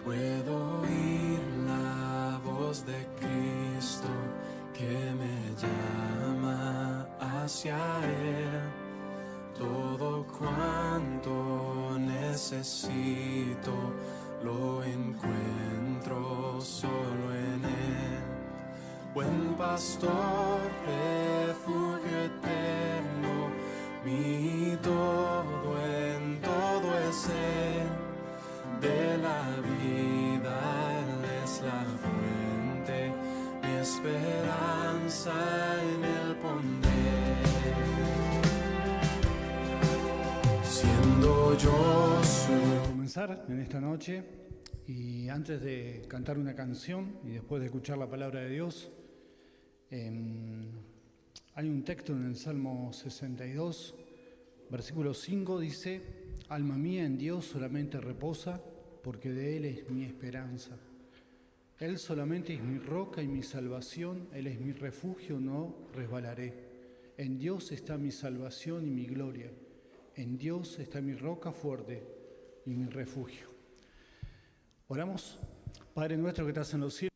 Puedo oír la voz de Cristo que me llama hacia Él. Todo cuanto necesito lo encuentro solo en Él. Buen pastor, refugio eterno, mi todo en todo es Él. De la vida Él es la fuente, mi esperanza en Él pondré. Siendo yo su... Comenzar en esta noche, y antes de cantar una canción y después de escuchar la palabra de Dios, hay un texto en el Salmo 62, versículo 5, dice: alma mía en Dios solamente reposa, porque de Él es mi esperanza. Él solamente es mi roca y mi salvación, Él es mi refugio, no resbalaré. En Dios está mi salvación y mi gloria. En Dios está mi roca fuerte y mi refugio. Oramos. Padre nuestro que estás en los cielos,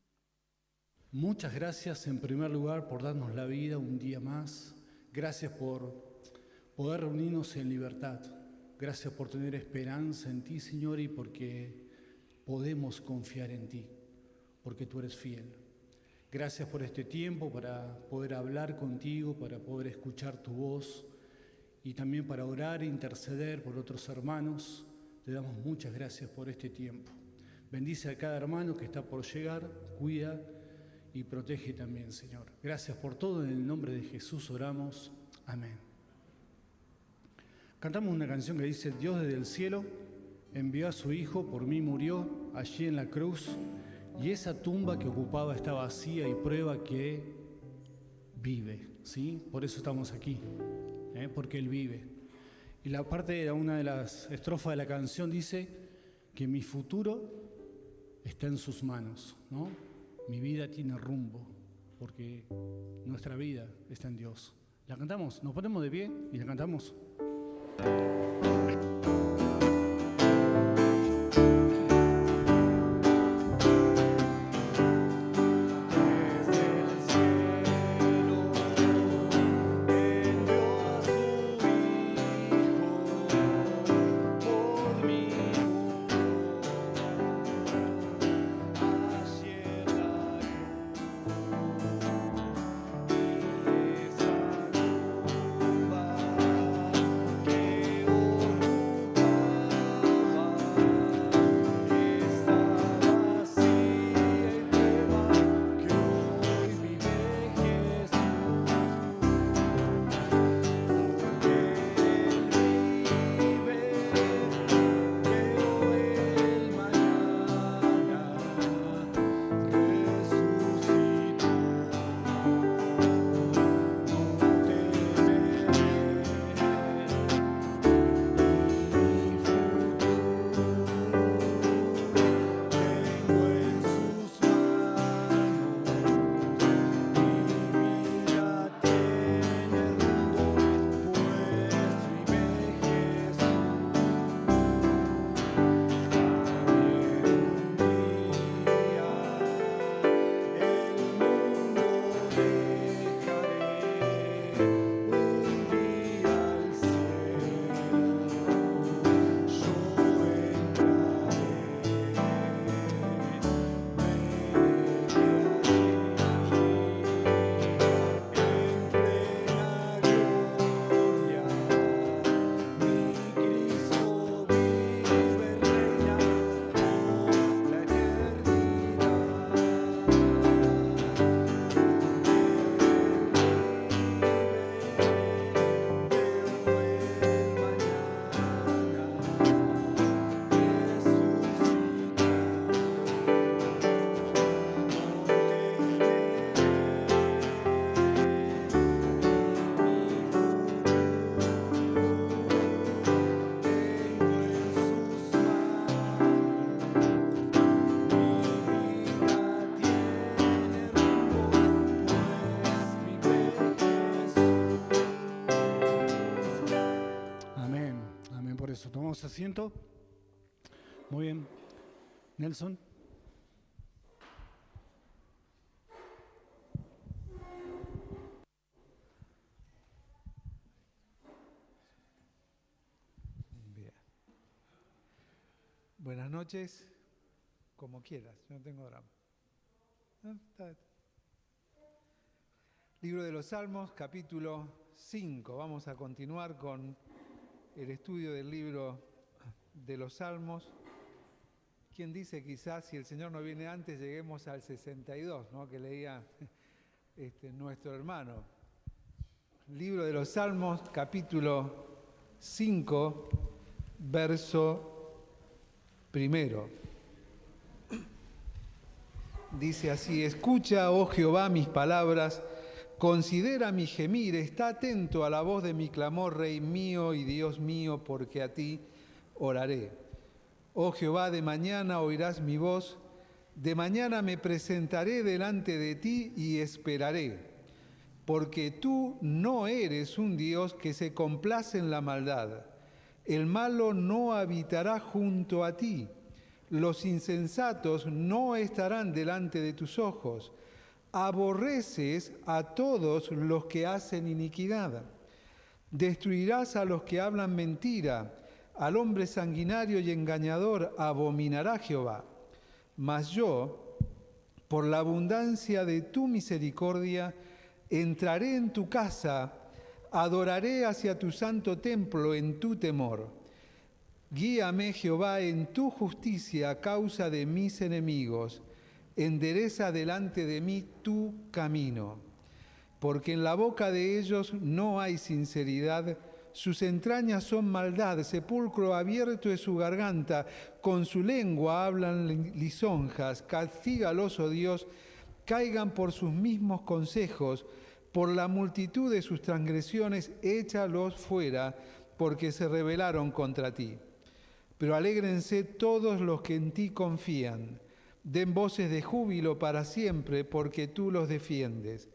muchas gracias en primer lugar por darnos la vida un día más. Gracias por poder reunirnos en libertad. Gracias por tener esperanza en ti, Señor, y porque podemos confiar en ti, porque tú eres fiel. Gracias por este tiempo para poder hablar contigo, para poder escuchar tu voz y también para orar e interceder por otros hermanos. Te damos muchas gracias por este tiempo. Bendice a cada hermano que está por llegar, cuida y protege también, Señor. Gracias por todo, en el nombre de Jesús oramos. Amén. Cantamos una canción que dice: Dios desde el cielo envió a su Hijo, por mí murió allí en la cruz, y esa tumba que ocupaba está vacía y prueba que vive, ¿sí? Por eso estamos aquí, porque Él vive. Y la parte de una de las estrofas de la canción dice que mi futuro está en sus manos, ¿no? Mi vida tiene rumbo, porque nuestra vida está en Dios. La cantamos, nos ponemos de pie y la cantamos. Tomamos asiento. Muy bien. Nelson. Bien. Buenas noches, como quieras, no tengo drama. Libro de los Salmos, capítulo 5. Vamos a continuar con el estudio del libro de los Salmos. ¿Quién dice quizás si el Señor no viene antes lleguemos al 62, ¿no? Que leía nuestro hermano? Libro de los Salmos, capítulo 5, verso 1. Dice así: escucha, oh Jehová, mis palabras, considera mi gemir, está atento a la voz de mi clamor, Rey mío y Dios mío, porque a ti oraré. Oh Jehová, de mañana oirás mi voz, de mañana me presentaré delante de ti y esperaré, porque tú no eres un Dios que se complace en la maldad. El malo no habitará junto a ti. Los insensatos no estarán delante de tus ojos. Aborreces a todos los que hacen iniquidad. Destruirás a los que hablan mentira. Al hombre sanguinario y engañador abominará Jehová. Mas yo, por la abundancia de tu misericordia, entraré en tu casa, adoraré hacia tu santo templo en tu temor. Guíame, Jehová, en tu justicia a causa de mis enemigos. Endereza delante de mí tu camino. Porque en la boca de ellos no hay sinceridad, sus entrañas son maldad, sepulcro abierto es su garganta, con su lengua hablan lisonjas. Castígalos, oh Dios, caigan por sus mismos consejos, por la multitud de sus transgresiones, échalos fuera, porque se rebelaron contra ti. Pero alégrense todos los que en ti confían, den voces de júbilo para siempre, porque tú los defiendes.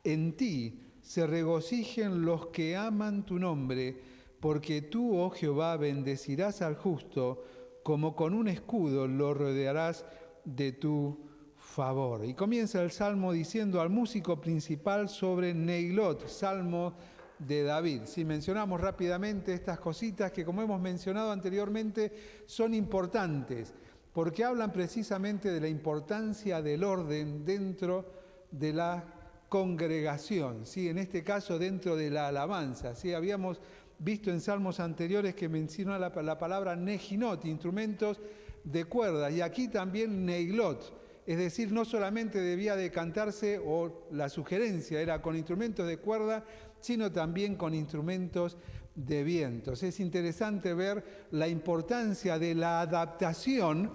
En ti se regocijen los que aman tu nombre, porque tú, oh Jehová, bendecirás al justo, como con un escudo lo rodearás de tu favor. Y comienza el Salmo diciendo al músico principal sobre Neilot, Salmo de David. Si mencionamos rápidamente estas cositas que, como hemos mencionado anteriormente, son importantes, porque hablan precisamente de la importancia del orden dentro de la congregación, ¿sí? En este caso dentro de la alabanza, ¿sí? Habíamos visto en salmos anteriores que menciona la palabra nejinot, instrumentos de cuerdas, y aquí también neilot, es decir, no solamente debía de cantarse, o la sugerencia era con instrumentos de cuerda, sino también con instrumentos de vientos. Es interesante ver la importancia de la adaptación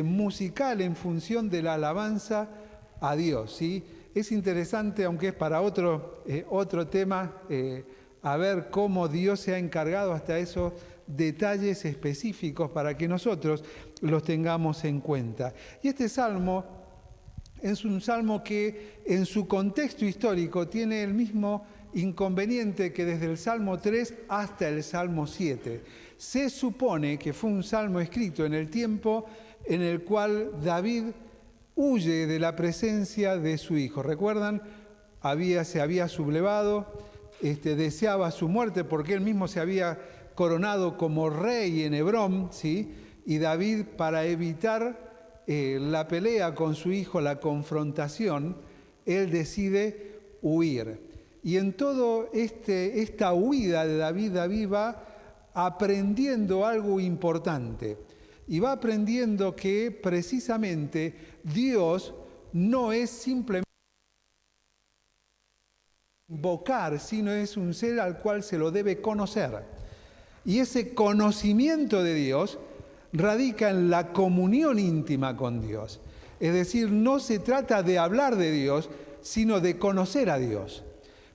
musical en función de la alabanza a Dios, ¿sí? Es interesante, aunque es para otro tema, a ver cómo Dios se ha encargado hasta esos detalles específicos para que nosotros los tengamos en cuenta. Y este salmo es un salmo que en su contexto histórico tiene el mismo inconveniente que desde el Salmo 3 hasta el Salmo 7. Se supone que fue un salmo escrito en el tiempo en el cual David huye de la presencia de su hijo. ¿Recuerdan? Se había sublevado, deseaba su muerte porque él mismo se había coronado como rey en Hebrón, ¿sí? Y David, para evitar la pelea con su hijo, la confrontación, él decide huir. Y en todo esta huida de David va aprendiendo algo importante. Y va aprendiendo que precisamente Dios no es simplemente invocar, sino es un ser al cual se lo debe conocer. Y ese conocimiento de Dios radica en la comunión íntima con Dios. Es decir, no se trata de hablar de Dios, sino de conocer a Dios.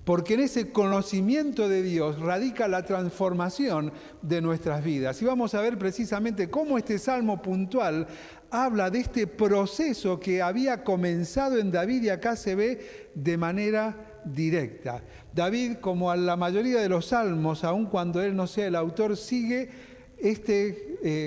Porque en ese conocimiento de Dios radica la transformación de nuestras vidas. Y vamos a ver precisamente cómo este salmo puntual habla de este proceso que había comenzado en David y acá se ve de manera directa. David, como a la mayoría de los salmos, aun cuando él no sea el autor, sigue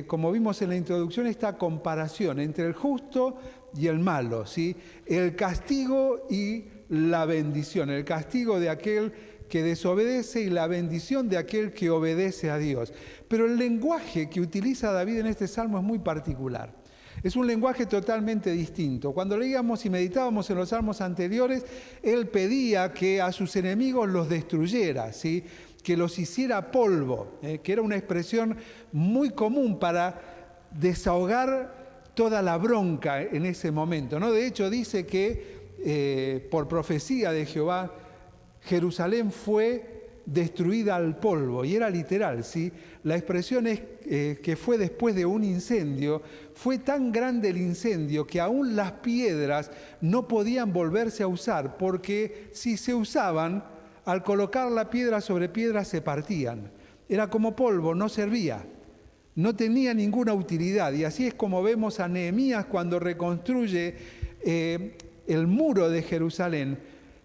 como vimos en la introducción, esta comparación entre el justo y el malo, ¿sí? El castigo y la bendición, el castigo de aquel que desobedece y la bendición de aquel que obedece a Dios. Pero el lenguaje que utiliza David en este salmo es muy particular. Es un lenguaje totalmente distinto. Cuando leíamos y meditábamos en los salmos anteriores, él pedía que a sus enemigos los destruyera, ¿sí? Que los hiciera polvo, que era una expresión muy común para desahogar toda la bronca en ese momento, ¿no? De hecho, dice que por profecía de Jehová, Jerusalén fue destruida al polvo, y era literal, ¿sí? La expresión es que fue después de un incendio. Fue tan grande el incendio que aún las piedras no podían volverse a usar, porque si se usaban, al colocar la piedra sobre piedra se partían. Era como polvo, no servía, no tenía ninguna utilidad. Y así es como vemos a Nehemías cuando reconstruye el muro de Jerusalén,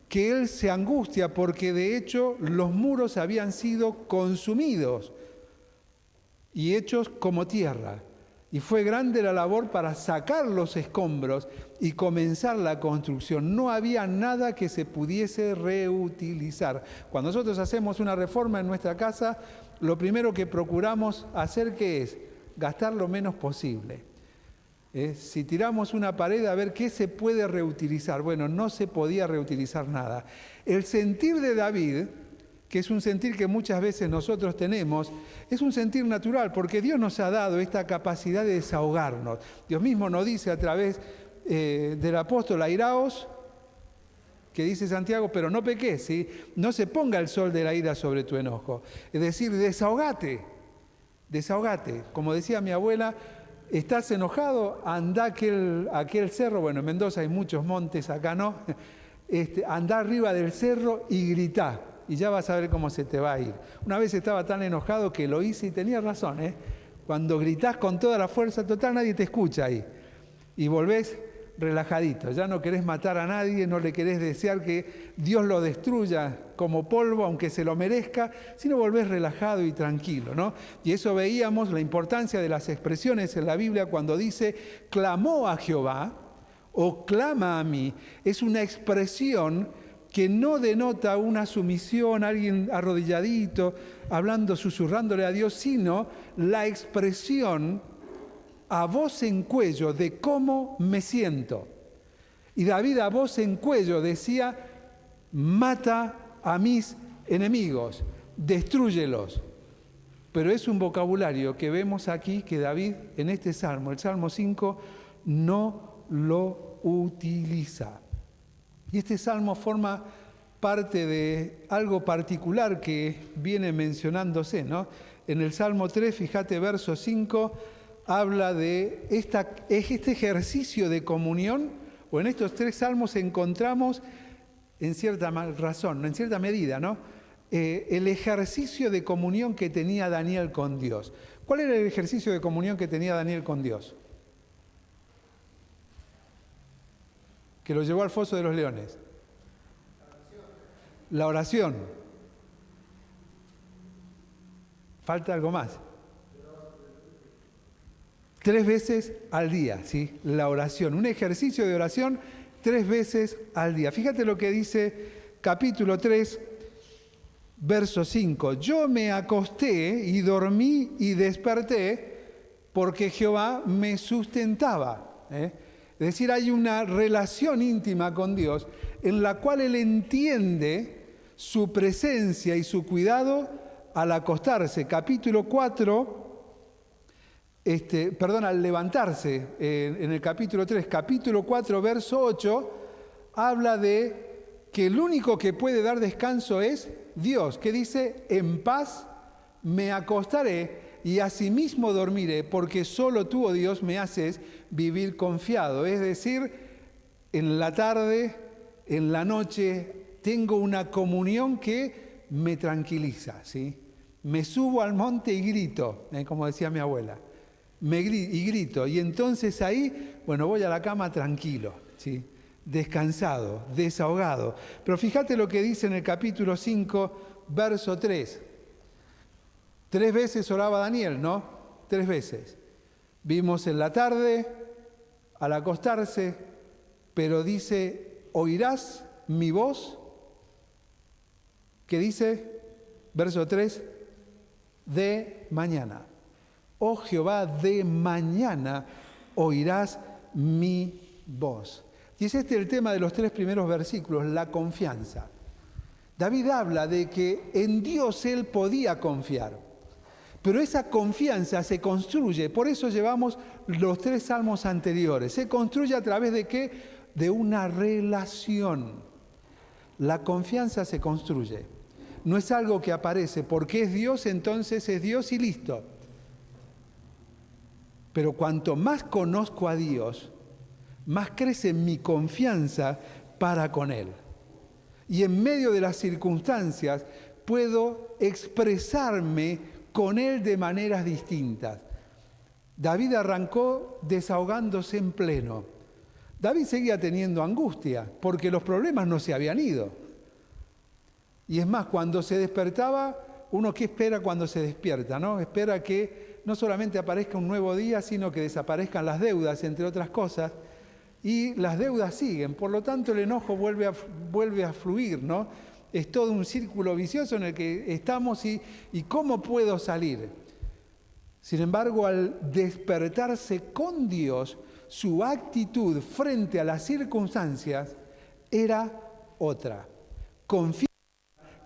que él se angustia porque de hecho los muros habían sido consumidos y hechos como tierra. Y fue grande la labor para sacar los escombros y comenzar la construcción. No había nada que se pudiese reutilizar. Cuando nosotros hacemos una reforma en nuestra casa, lo primero que procuramos hacer, ¿qué es? Gastar lo menos posible. Si tiramos una pared, a ver qué se puede reutilizar. Bueno, no se podía reutilizar nada. El sentir de David, que es un sentir que muchas veces nosotros tenemos, es un sentir natural, porque Dios nos ha dado esta capacidad de desahogarnos. Dios mismo nos dice a través del apóstol: airaos, que dice Santiago, pero no peques, ¿sí? No se ponga el sol de la ira sobre tu enojo. Es decir, desahogate, desahogate. Como decía mi abuela, ¿estás enojado? Andá a aquel cerro. Bueno, en Mendoza hay muchos montes, acá no. Andá arriba del cerro y gritá, y ya vas a ver cómo se te va a ir. Una vez estaba tan enojado que lo hice y tenía razón, ¿eh? Cuando gritás con toda la fuerza, total, nadie te escucha ahí. Y volvés relajadito, ya no querés matar a nadie, no le querés desear que Dios lo destruya como polvo, aunque se lo merezca, sino volvés relajado y tranquilo, ¿no? Y eso veíamos la importancia de las expresiones en la Biblia cuando dice clamó a Jehová o clama a mí. Es una expresión que no denota una sumisión, alguien arrodilladito, hablando, susurrándole a Dios, sino la expresión a voz en cuello de cómo me siento. Y David a voz en cuello decía: mata a mis enemigos, destrúyelos. Pero es un vocabulario que vemos aquí que David en este salmo, el Salmo 5, no lo utiliza. Y este salmo forma parte de algo particular que viene mencionándose, ¿no? En el Salmo 3, fíjate, verso 5, habla de este ejercicio de comunión, o en estos tres salmos encontramos, en cierta razón, en cierta medida, ¿no? El ejercicio de comunión que tenía Daniel con Dios. ¿Cuál era el ejercicio de comunión que tenía Daniel con Dios? Que lo llevó al foso de los leones. La oración. Falta algo más. 3 veces al día, ¿sí? La oración. Un ejercicio de oración 3 veces al día. Fíjate lo que dice capítulo 3, verso 5. Yo me acosté y dormí y desperté porque Jehová me sustentaba. Es decir, hay una relación íntima con Dios en la cual Él entiende su presencia y su cuidado al acostarse. Capítulo 4, al levantarse, en el capítulo 3, capítulo 4, verso 8, habla de que el único que puede dar descanso es Dios, que dice: en paz me acostaré y asimismo dormiré, porque solo tú, oh Dios, me haces vivir confiado. Es decir, en la tarde, en la noche, tengo una comunión que me tranquiliza, ¿sí? Me subo al monte y grito, como decía mi abuela, y grito, y entonces ahí, bueno, voy a la cama tranquilo, ¿sí? Descansado, desahogado. Pero fíjate lo que dice en el capítulo 5, verso 3. 3 veces oraba Daniel, ¿no? 3 veces. Vimos en la tarde, al acostarse, pero dice, oirás mi voz. ¿Qué dice? Verso 3, de mañana. Oh Jehová, de mañana oirás mi voz. Y es este el tema de los 3 primeros versículos, la confianza. David habla de que en Dios él podía confiar, pero esa confianza se construye, por eso llevamos los 3 salmos anteriores, se construye a través de ¿qué? De una relación. La confianza se construye, no es algo que aparece, porque es Dios, entonces es Dios y listo. Pero cuanto más conozco a Dios, más crece mi confianza para con Él. Y en medio de las circunstancias puedo expresarme con Él de maneras distintas. David arrancó desahogándose en pleno. David seguía teniendo angustia porque los problemas no se habían ido. Y es más, cuando se despertaba, uno ¿qué espera cuando se despierta? ¿No? Espera que no solamente aparezca un nuevo día, sino que desaparezcan las deudas, entre otras cosas. Y las deudas siguen, por lo tanto el enojo vuelve a fluir, ¿no? Es todo un círculo vicioso en el que estamos y ¿cómo puedo salir? Sin embargo, al despertarse con Dios, su actitud frente a las circunstancias era otra. Confianza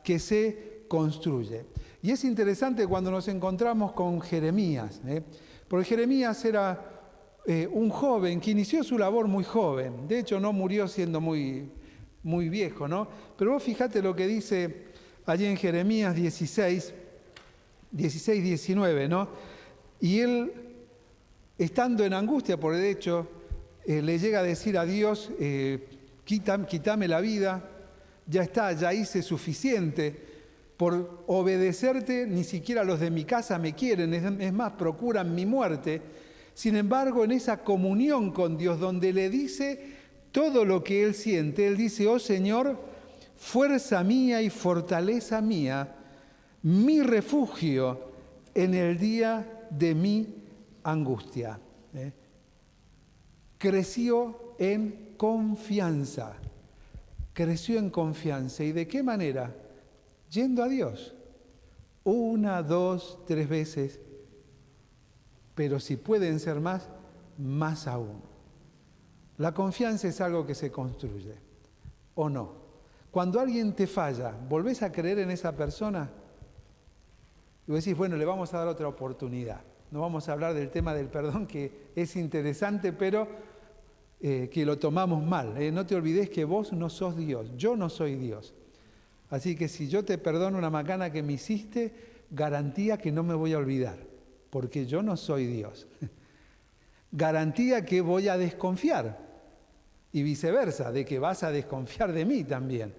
que se construye. Y es interesante cuando nos encontramos con Jeremías, porque Jeremías era un joven que inició su labor muy joven, de hecho no murió siendo muy viejo, ¿no? Pero vos fíjate lo que dice allí en Jeremías 16, 19, ¿no? Y él, estando en angustia, por de hecho, le llega a decir a Dios, quítame la vida, ya está, ya hice suficiente, por obedecerte ni siquiera los de mi casa me quieren, es más, procuran mi muerte. Sin embargo, en esa comunión con Dios, donde le dice todo lo que él siente, él dice, oh Señor, fuerza mía y fortaleza mía, mi refugio en el día de mi angustia. Creció en confianza. Creció en confianza. ¿Y de qué manera? Yendo a Dios. 1, 2, 3 veces. Pero si pueden ser más, más aún. La confianza es algo que se construye, ¿o no? Cuando alguien te falla, ¿volvés a creer en esa persona? Y vos decís, bueno, le vamos a dar otra oportunidad. No vamos a hablar del tema del perdón, que es interesante, pero que lo tomamos mal. No te olvides que vos no sos Dios, yo no soy Dios. Así que si yo te perdono una macana que me hiciste, garantía que no me voy a olvidar, porque yo no soy Dios. Garantía que voy a desconfiar. Y viceversa, de que vas a desconfiar de mí también.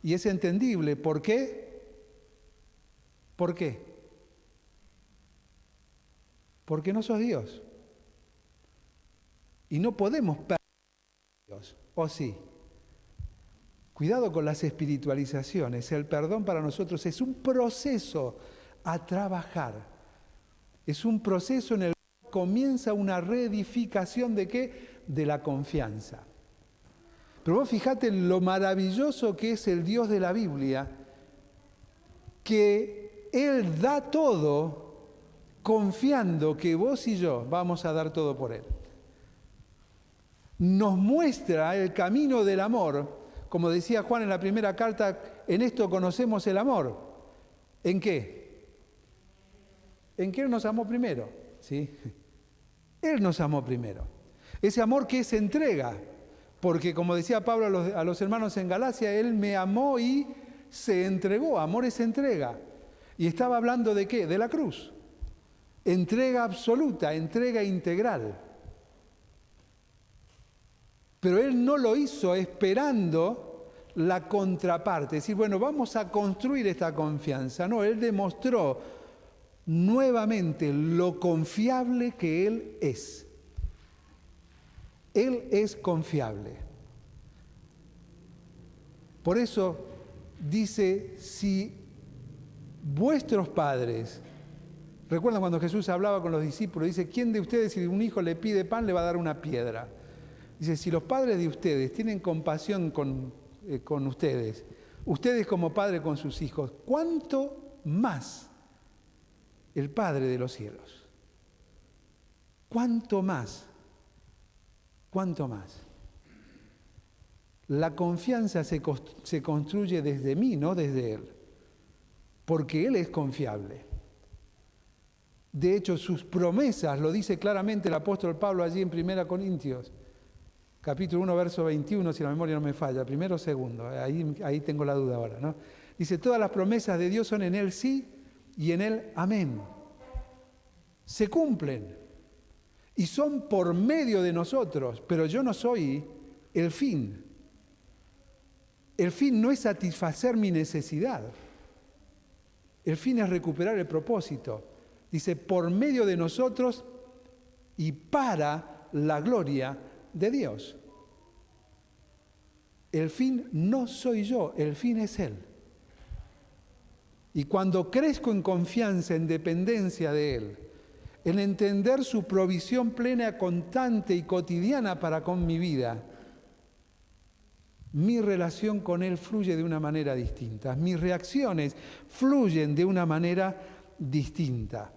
Y es entendible. ¿Por qué? ¿Por qué? Porque no sos Dios. Y no podemos perder a Dios, ¿o sí? Cuidado con las espiritualizaciones. El perdón para nosotros es un proceso a trabajar. Es un proceso en el que comienza una reedificación ¿de qué? De la confianza. Pero vos fijate en lo maravilloso que es el Dios de la Biblia, que Él da todo confiando que vos y yo vamos a dar todo por Él. Nos muestra el camino del amor, como decía Juan en la primera carta, en esto conocemos el amor. ¿En qué? En que Él nos amó primero, ¿sí? Él nos amó primero. Ese amor que es entrega, porque como decía Pablo a los hermanos en Galacia, Él me amó y se entregó. Amor es entrega. Y estaba hablando ¿de qué? De la cruz. Entrega absoluta, entrega integral. Pero Él no lo hizo esperando la contraparte. Es decir, bueno, vamos a construir esta confianza. No, Él demostró nuevamente lo confiable que Él es. Él es confiable. Por eso dice, si vuestros padres Recuerdan cuando Jesús hablaba con los discípulos, dice, ¿quién de ustedes si un hijo le pide pan le va a dar una piedra? Dice, si los padres de ustedes tienen compasión con ustedes, ustedes como padre con sus hijos, ¿cuánto más el Padre de los cielos? ¿Cuánto más? ¿Cuánto más? La confianza se construye desde mí, no desde Él, porque Él es confiable. De hecho, sus promesas, lo dice claramente el apóstol Pablo allí en 1 Corintios, capítulo 1, verso 21, si la memoria no me falla, primero o segundo, ahí tengo la duda ahora, ¿no? Dice, todas las promesas de Dios son en Él sí y en Él amén. Se cumplen y son por medio de nosotros, pero yo no soy el fin. El fin no es satisfacer mi necesidad. El fin es recuperar el propósito. Dice, por medio de nosotros y para la gloria de Dios. El fin no soy yo, el fin es Él. Y cuando crezco en confianza, en dependencia de Él, en entender su provisión plena, constante y cotidiana para con mi vida, mi relación con Él fluye de una manera distinta. Mis reacciones fluyen de una manera distinta.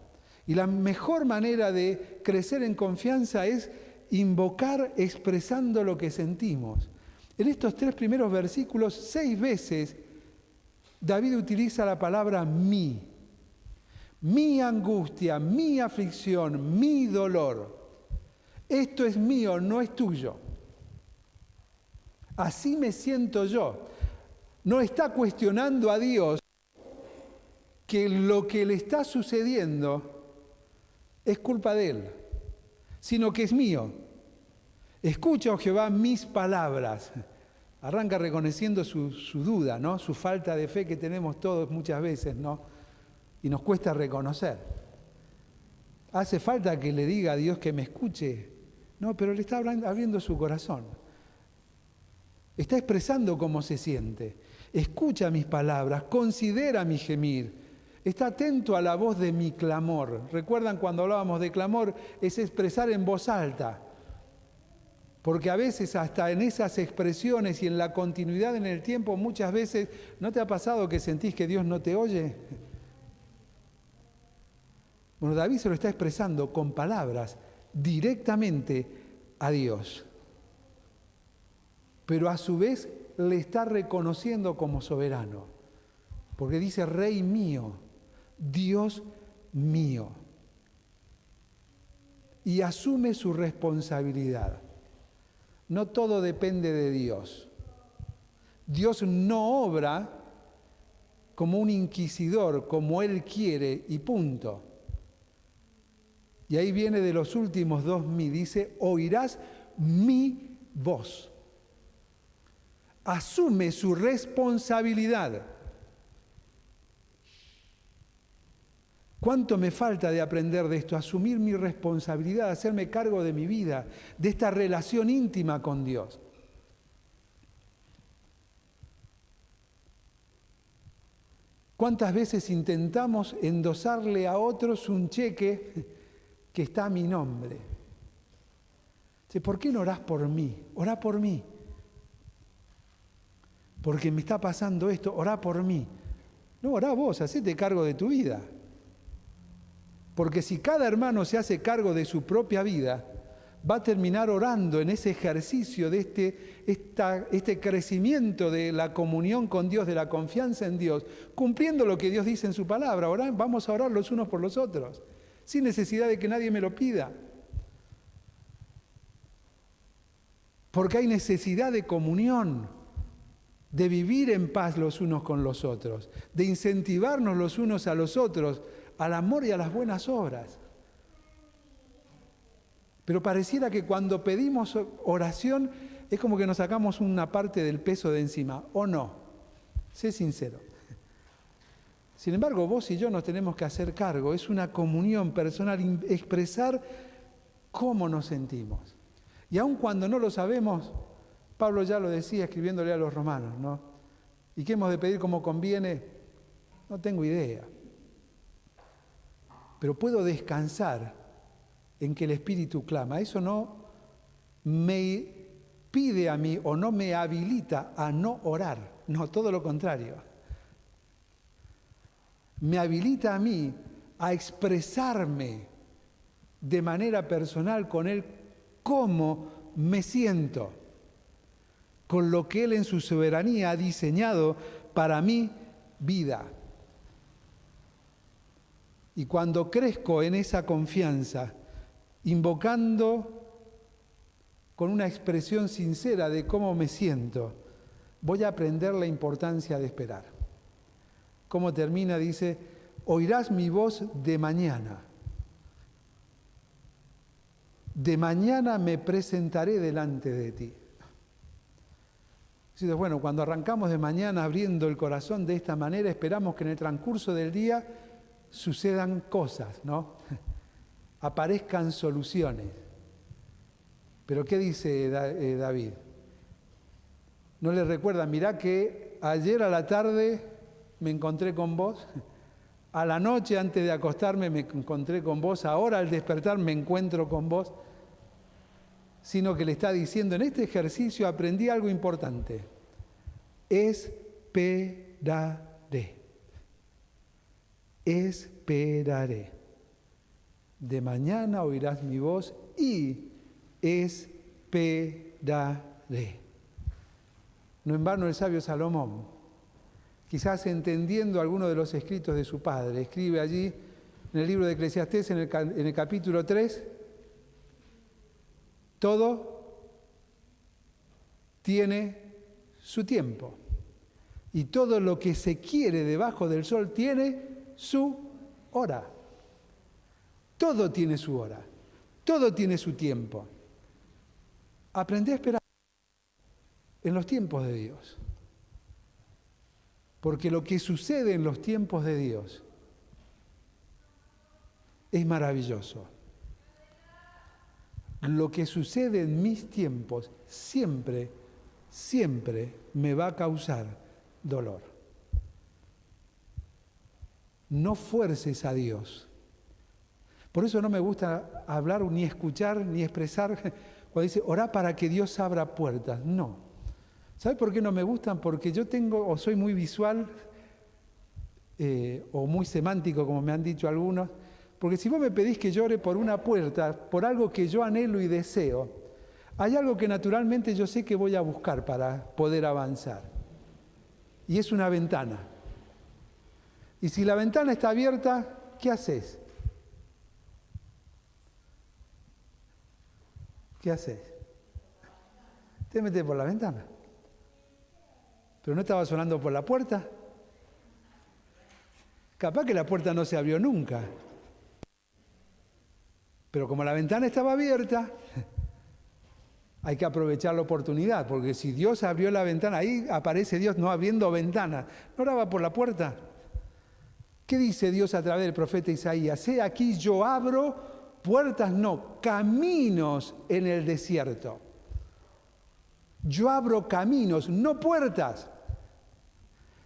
Y la mejor manera de crecer en confianza es invocar expresando lo que sentimos. En estos 3 primeros versículos, 6 veces, David utiliza la palabra mí. Mi angustia, mi aflicción, mi dolor. Esto es mío, no es tuyo. Así me siento yo. No está cuestionando a Dios que lo que le está sucediendo es culpa de Él, sino que es mío. Escucha, oh Jehová, mis palabras. Arranca reconociendo su duda, ¿no? Su falta de fe que tenemos todos muchas veces, ¿no? Y nos cuesta reconocer. ¿Hace falta que le diga a Dios que me escuche? No, pero le está abriendo su corazón. Está expresando cómo se siente. Escucha mis palabras, considera mi gemir. Está atento a la voz de mi clamor. ¿Recuerdan cuando hablábamos de clamor? Es expresar en voz alta. Porque a veces hasta en esas expresiones y en la continuidad en el tiempo, muchas veces, ¿no te ha pasado que sentís que Dios no te oye? Bueno, David se lo está expresando con palabras directamente a Dios. Pero a su vez le está reconociendo como soberano. Porque dice, Rey mío, Dios mío. Y asume su responsabilidad. No todo depende de Dios. Dios no obra como un inquisidor, como Él quiere y punto. Y ahí viene de los últimos 2 mí, dice, oirás mi voz. Asume su responsabilidad. ¿Cuánto me falta de aprender de esto? Asumir mi responsabilidad, hacerme cargo de mi vida, de esta relación íntima con Dios. ¿Cuántas veces intentamos endosarle a otros un cheque que está a mi nombre? ¿Por qué no orás por mí? Orá por mí. Porque me está pasando esto, orá por mí. No, orá vos, hacete cargo de tu vida. Porque si cada hermano se hace cargo de su propia vida, va a terminar orando en ese ejercicio de este crecimiento de la comunión con Dios, de la confianza en Dios, cumpliendo lo que Dios dice en su palabra. Vamos a orar los unos por los otros, sin necesidad de que nadie me lo pida. Porque hay necesidad de comunión, de vivir en paz los unos con los otros, de incentivarnos los unos a los otros, al amor y a las buenas obras. Pero pareciera que cuando pedimos oración es como que nos sacamos una parte del peso de encima, ¿o no? Sé sincero. Sin embargo, vos y yo nos tenemos que hacer cargo, es una comunión personal, expresar cómo nos sentimos. Y aun cuando no lo sabemos, Pablo ya lo decía escribiéndole a los romanos, ¿no? ¿Y qué hemos de pedir como conviene? No tengo idea. pero puedo descansar en que el Espíritu clama. Eso no me pide a mí o no me habilita a no orar. No, todo lo contrario. Me habilita a mí a expresarme de manera personal con Él cómo me siento, con lo que Él en su soberanía ha diseñado para mi vida. Y cuando crezco en esa confianza, invocando con una expresión sincera de cómo me siento, voy a aprender la importancia de esperar. ¿Cómo termina? Dice, oirás mi voz de mañana. De mañana me presentaré delante de ti. Entonces, bueno, cuando arrancamos de mañana abriendo el corazón de esta manera, esperamos que en el transcurso del día sucedan cosas, ¿no? Aparezcan soluciones. Pero ¿qué dice David? ¿No le recuerda? Mirá que ayer a la tarde me encontré con vos, a la noche antes de acostarme me encontré con vos, ahora al despertar me encuentro con vos, sino que le está diciendo, en este ejercicio aprendí algo importante, esperaré, esperaré, de mañana oirás mi voz y esperaré. No en vano el sabio Salomón, quizás entendiendo alguno de los escritos de su padre, escribe allí en el libro de Eclesiastés, en el capítulo 3, todo tiene su tiempo. Y todo lo que se quiere debajo del sol tiene su hora. Todo tiene su hora. Todo tiene su tiempo. Aprendí a esperar en los tiempos de Dios. Porque lo que sucede en los tiempos de Dios es maravilloso. Lo que sucede en mis tiempos siempre, siempre me va a causar dolor. No fuerces a Dios. Por eso no me gusta hablar, ni escuchar, ni expresar, cuando dice, orá para que Dios abra puertas. No. ¿Sabe por qué no me gustan? Porque yo tengo, o soy muy visual, o muy semántico, como me han dicho algunos. Porque si vos me pedís que llore por una puerta, por algo que yo anhelo y deseo, hay algo que naturalmente yo sé que voy a buscar para poder avanzar. Y es una ventana. Y si la ventana está abierta, ¿qué haces? ¿Qué haces? Te metes por la ventana. Pero no estaba sonando por la puerta. Capaz que la puerta no se abrió nunca. Pero como la ventana estaba abierta, hay que aprovechar la oportunidad, porque si Dios abrió la ventana, ahí aparece Dios no abriendo ventana. ¿No oraba por la puerta? ¿Qué dice Dios a través del profeta Isaías? He aquí yo abro puertas, no, caminos en el desierto. Yo abro caminos, no puertas.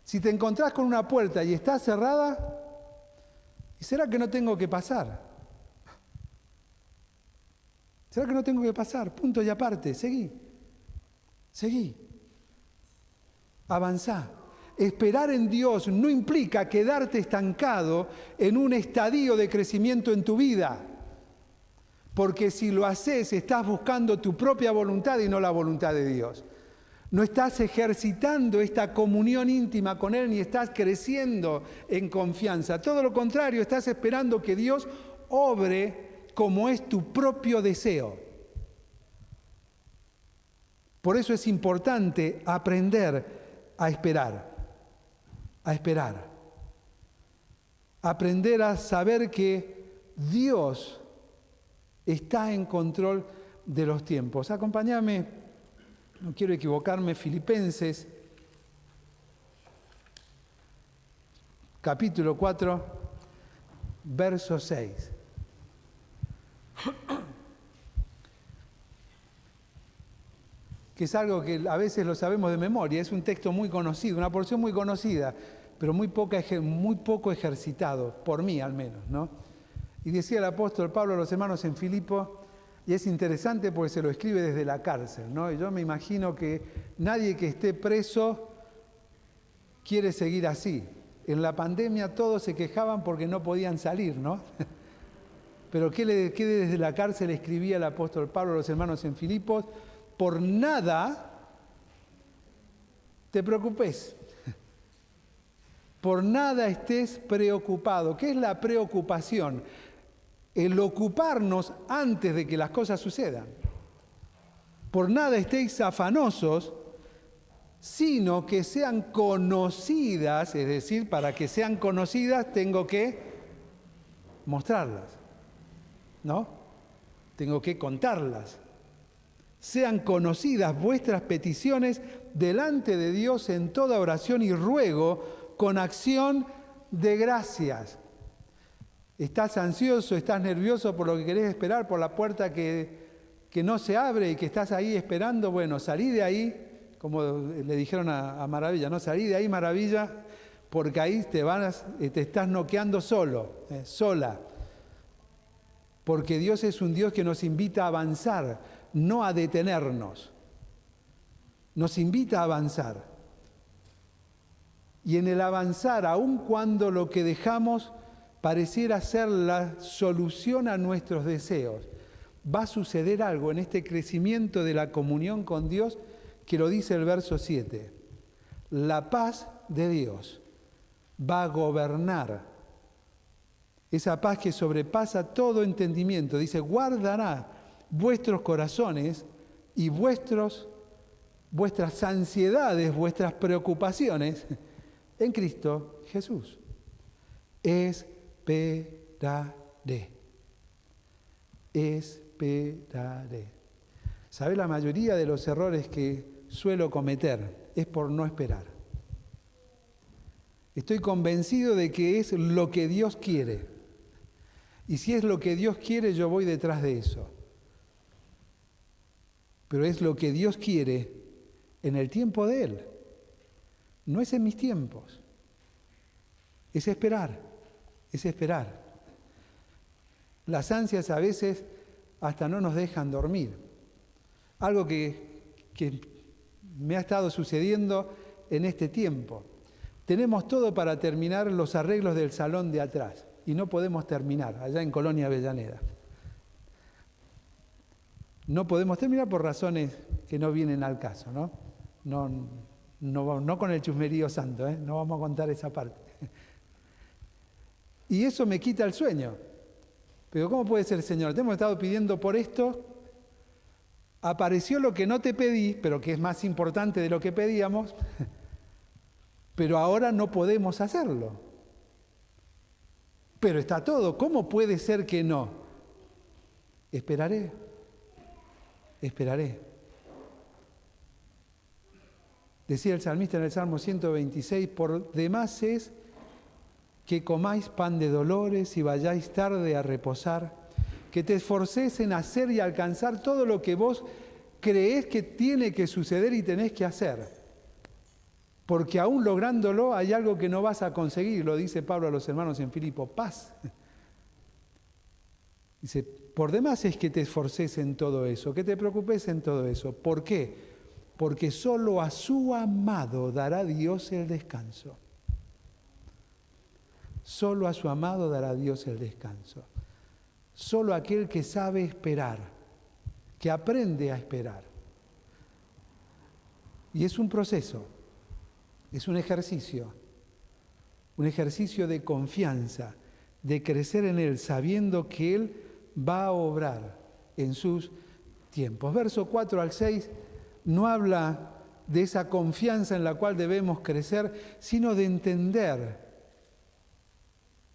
Si te encontrás con una puerta y está cerrada, ¿será que no tengo que pasar? ¿Será que no tengo que pasar? Punto y aparte. Seguí. Seguí. Avanzá. Esperar en Dios no implica quedarte estancado en un estadio de crecimiento en tu vida. Porque si lo haces, estás buscando tu propia voluntad y no la voluntad de Dios. No estás ejercitando esta comunión íntima con Él ni estás creciendo en confianza. Todo lo contrario, estás esperando que Dios obre como es tu propio deseo. Por eso es importante aprender a esperar, aprender a saber que Dios está en control de los tiempos. Acompáñame, no quiero equivocarme, Filipenses, capítulo 4, verso 6. Que es algo que a veces lo sabemos de memoria, es un texto muy conocido, una porción muy conocida, pero muy poco ejercitado, por mí al menos, ¿no? Y decía el apóstol Pablo a los hermanos en Filipos, y es interesante porque se lo escribe desde la cárcel, ¿no? Y yo me imagino que nadie que esté preso quiere seguir así. En la pandemia todos se quejaban porque no podían salir, ¿no? Pero ¿qué desde la cárcel escribía el apóstol Pablo a los hermanos en Filipos? Por nada te preocupes. Por nada estés preocupado. ¿Qué es la preocupación? El ocuparnos antes de que las cosas sucedan. Por nada estéis afanosos, sino que sean conocidas, es decir, para que sean conocidas tengo que mostrarlas, ¿no? Tengo que contarlas. Sean conocidas vuestras peticiones delante de Dios en toda oración y ruego con acción de gracias. ¿Estás ansioso, estás nervioso por lo que querés esperar, por la puerta que no se abre y que estás ahí esperando? Bueno, salí de ahí, como le dijeron a Maravilla, ¿no? Salí de ahí, Maravilla, porque ahí te estás noqueando sola. Porque Dios es un Dios que nos invita a avanzar, no a detenernos. Nos invita a avanzar. Y en el avanzar, aun cuando lo que dejamos pareciera ser la solución a nuestros deseos, va a suceder algo en este crecimiento de la comunión con Dios que lo dice el verso 7. La paz de Dios va a gobernar. Esa paz que sobrepasa todo entendimiento. Dice, guardará vuestros corazones y vuestras ansiedades, vuestras preocupaciones en Cristo Jesús. Esperaré. ¿Sabe? La mayoría de los errores que suelo cometer es por no esperar. Estoy convencido de que es lo que Dios quiere. Y si es lo que Dios quiere, yo voy detrás de eso. Pero es lo que Dios quiere en el tiempo de Él. No es en mis tiempos. Es esperar. Las ansias a veces hasta no nos dejan dormir. Algo que me ha estado sucediendo en este tiempo. Tenemos todo para terminar los arreglos del salón de atrás y no podemos terminar, allá en Colonia Avellaneda. No podemos terminar por razones que no vienen al caso, ¿no? No con el chusmerío santo, ¿eh? No vamos a contar esa parte. Y eso me quita el sueño. Pero ¿cómo puede ser, Señor? Te hemos estado pidiendo por esto, apareció lo que no te pedí, pero que es más importante de lo que pedíamos, pero ahora no podemos hacerlo. Pero está todo, ¿cómo puede ser que no? Esperaré. Decía el salmista en el Salmo 126, por demás es que comáis pan de dolores y vayáis tarde a reposar, que te esforcéis en hacer y alcanzar todo lo que vos creés que tiene que suceder y tenés que hacer. Porque aún lográndolo hay algo que no vas a conseguir, lo dice Pablo a los hermanos en Filipos, paz. Dice, por demás es que te esforcés en todo eso, que te preocupes en todo eso. ¿Por qué? Porque solo a su amado dará Dios el descanso. Solo a su amado dará Dios el descanso. Solo aquel que sabe esperar, que aprende a esperar. Y es un proceso, es un ejercicio de confianza, de crecer en Él, sabiendo que Él va a obrar en sus tiempos. Verso 4 al 6 no habla de esa confianza en la cual debemos crecer, sino de entender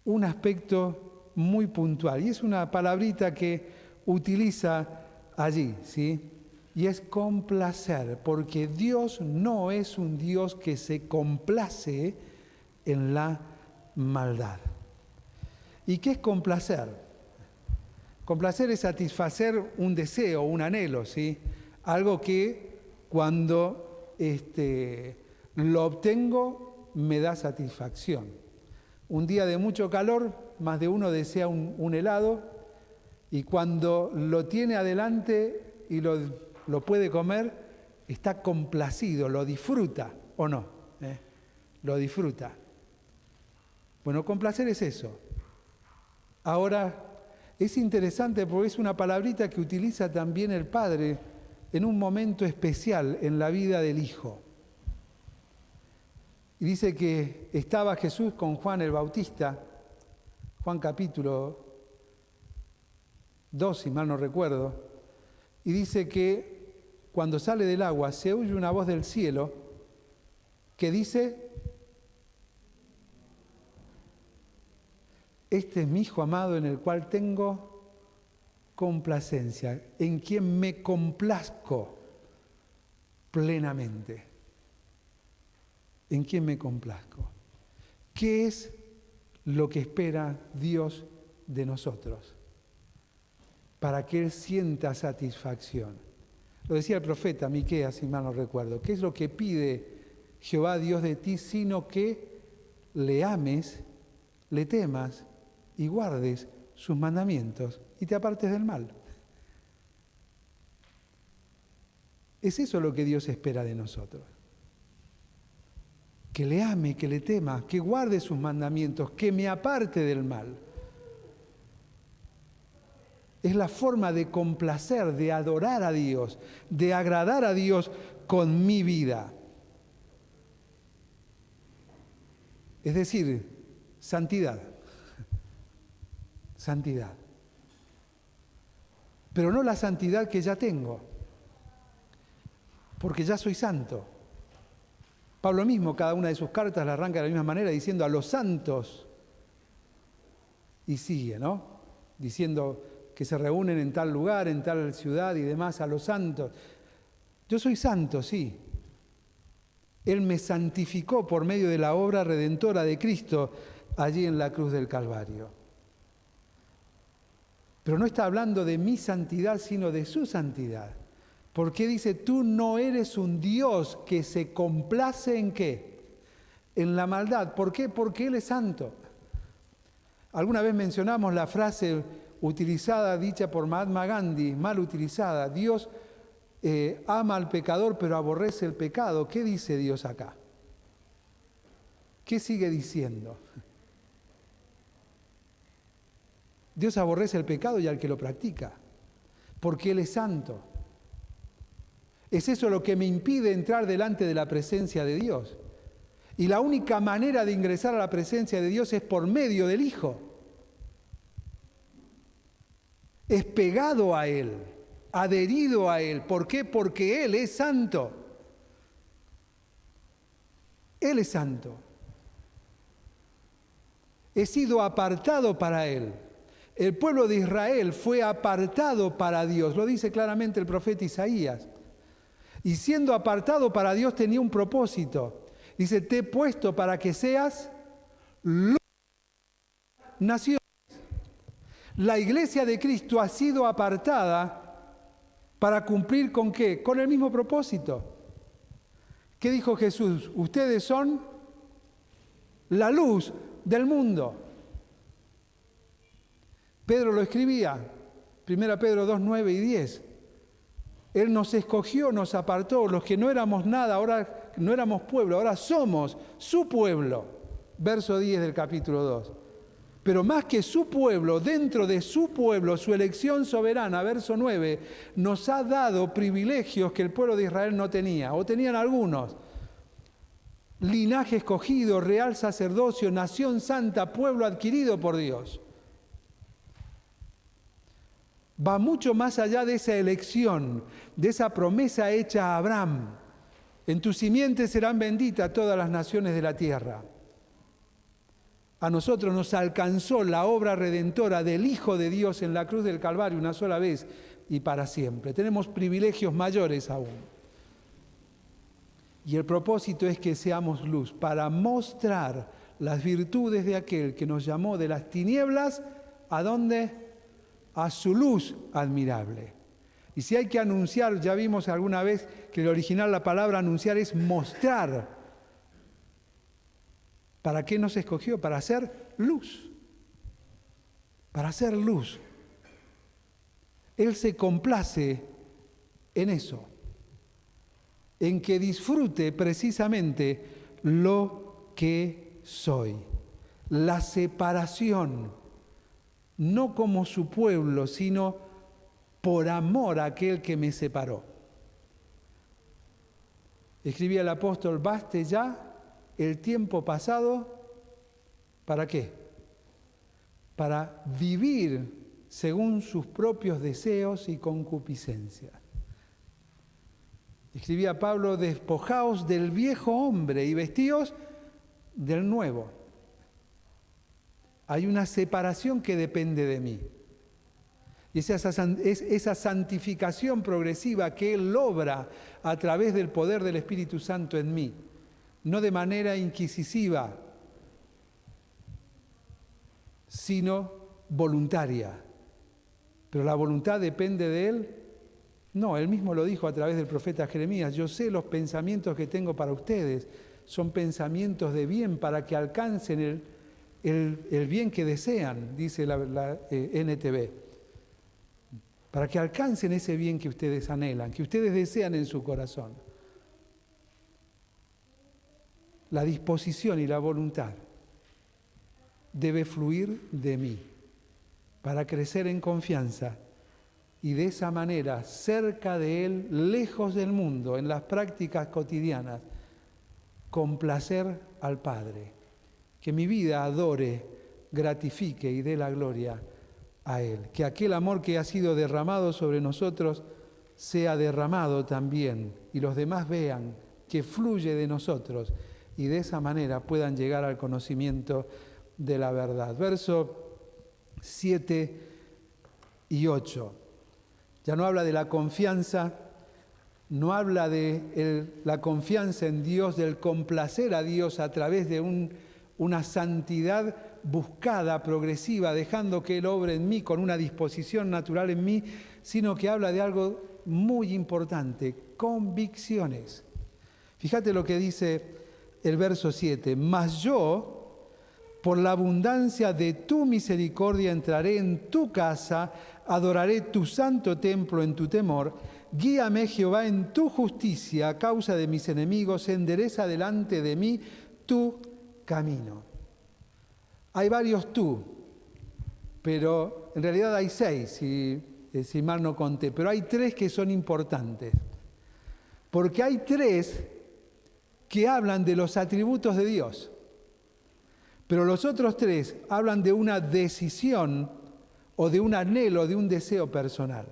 un aspecto muy puntual. Y es una palabrita que utiliza allí, ¿sí? Y es complacer, porque Dios no es un Dios que se complace en la maldad. ¿Y qué es complacer? Complacer es satisfacer un deseo, un anhelo, ¿sí? Algo que cuando lo obtengo me da satisfacción. Un día de mucho calor, más de uno desea un helado y cuando lo tiene adelante y lo puede comer, está complacido, lo disfruta, ¿o no? Lo disfruta. Bueno, complacer es eso. Ahora, es interesante porque es una palabrita que utiliza también el Padre en un momento especial en la vida del Hijo. Y dice que estaba Jesús con Juan el Bautista, Juan capítulo 2, si mal no recuerdo, y dice que cuando sale del agua se oye una voz del cielo que dice: este es mi Hijo amado en el cual tengo complacencia, en quien me complazco plenamente. ¿En quién me complazco? ¿Qué es lo que espera Dios de nosotros? Para que Él sienta satisfacción. Lo decía el profeta Miqueas, si mal no recuerdo. ¿Qué es lo que pide Jehová Dios de ti? Sino que le ames, le temas y guardes sus mandamientos y te apartes del mal. Es eso lo que Dios espera de nosotros. Que le ame, que le tema, que guarde sus mandamientos, que me aparte del mal. Es la forma de complacer, de adorar a Dios, de agradar a Dios con mi vida. Es decir, santidad. Santidad. Pero no la santidad que ya tengo, porque ya soy santo. Pablo mismo, cada una de sus cartas la arranca de la misma manera, diciendo a los santos, y sigue, ¿no? Diciendo que se reúnen en tal lugar, en tal ciudad y demás, a los santos. Yo soy santo, sí. Él me santificó por medio de la obra redentora de Cristo allí en la cruz del Calvario. Pero no está hablando de mi santidad, sino de su santidad. Porque dice, tú no eres un Dios que se complace ¿en qué? En la maldad. ¿Por qué? Porque Él es santo. Alguna vez mencionamos la frase utilizada, dicha por Mahatma Gandhi, mal utilizada. Dios ama al pecador pero aborrece el pecado. ¿Qué dice Dios acá? ¿Qué sigue diciendo? Dios aborrece el pecado y al que lo practica, porque Él es santo. Es eso lo que me impide entrar delante de la presencia de Dios. Y la única manera de ingresar a la presencia de Dios es por medio del Hijo. Es pegado a Él, adherido a Él. ¿Por qué? Porque Él es santo. Él es santo. He sido apartado para Él. El pueblo de Israel fue apartado para Dios. Lo dice claramente el profeta Isaías. Y siendo apartado para Dios tenía un propósito. Dice, te he puesto para que seas luz de las naciones. La iglesia de Cristo ha sido apartada para cumplir ¿con qué? Con el mismo propósito. ¿Qué dijo Jesús? Ustedes son la luz del mundo. Pedro lo escribía, 1 Pedro 2, 9 y 10. Él nos escogió, nos apartó, los que no éramos nada, ahora no éramos pueblo, ahora somos su pueblo. Verso 10 del capítulo 2. Pero más que su pueblo, dentro de su pueblo, su elección soberana, verso 9, nos ha dado privilegios que el pueblo de Israel no tenía, o tenían algunos. Linaje escogido, real sacerdocio, nación santa, pueblo adquirido por Dios. Va mucho más allá de esa elección, de esa promesa hecha a Abraham. En tu simiente serán benditas todas las naciones de la tierra. A nosotros nos alcanzó la obra redentora del Hijo de Dios en la cruz del Calvario una sola vez y para siempre. Tenemos privilegios mayores aún. Y el propósito es que seamos luz para mostrar las virtudes de aquel que nos llamó de las tinieblas, ¿a dónde? A su luz admirable. Y si hay que anunciar, ya vimos alguna vez que el original, la palabra anunciar es mostrar. ¿Para qué nos escogió? Para hacer luz. para hacer luz. Él se complace en eso, en que disfrute precisamente lo que soy. La separación, no como su pueblo, sino por amor a aquel que me separó. Escribía el apóstol: baste ya el tiempo pasado, ¿para qué? Para vivir según sus propios deseos y concupiscencias. Escribía Pablo: despojaos del viejo hombre y vestíos del nuevo. Hay una separación que depende de mí. Y es esa santificación progresiva que Él obra a través del poder del Espíritu Santo en mí, no de manera inquisitiva, sino voluntaria. Pero la voluntad depende de Él. No, Él mismo lo dijo a través del profeta Jeremías: yo sé los pensamientos que tengo para ustedes, son pensamientos de bien para que alcancen el bien que desean, dice la NTV, para que alcancen ese bien que ustedes anhelan, que ustedes desean en su corazón. La disposición y la voluntad debe fluir de mí para crecer en confianza y de esa manera, cerca de Él, lejos del mundo, en las prácticas cotidianas, complacer al Padre. Que mi vida adore, gratifique y dé la gloria a Él. Que aquel amor que ha sido derramado sobre nosotros sea derramado también y los demás vean que fluye de nosotros y de esa manera puedan llegar al conocimiento de la verdad. Verso 7 y 8. Ya no habla de la confianza, no habla de la confianza en Dios, del complacer a Dios a través de una santidad buscada, progresiva, dejando que Él obre en mí con una disposición natural en mí, sino que habla de algo muy importante: convicciones. Fíjate lo que dice el verso 7. Mas yo, por la abundancia de tu misericordia, entraré en tu casa, adoraré tu santo templo en tu temor. Guíame, Jehová, en tu justicia, a causa de mis enemigos, endereza delante de mí tu camino. Hay varios tú, pero en realidad hay 6, si mal no conté, pero hay 3 que son importantes, porque hay 3 que hablan de los atributos de Dios, pero los otros 3 hablan de una decisión o de un anhelo, de un deseo personal.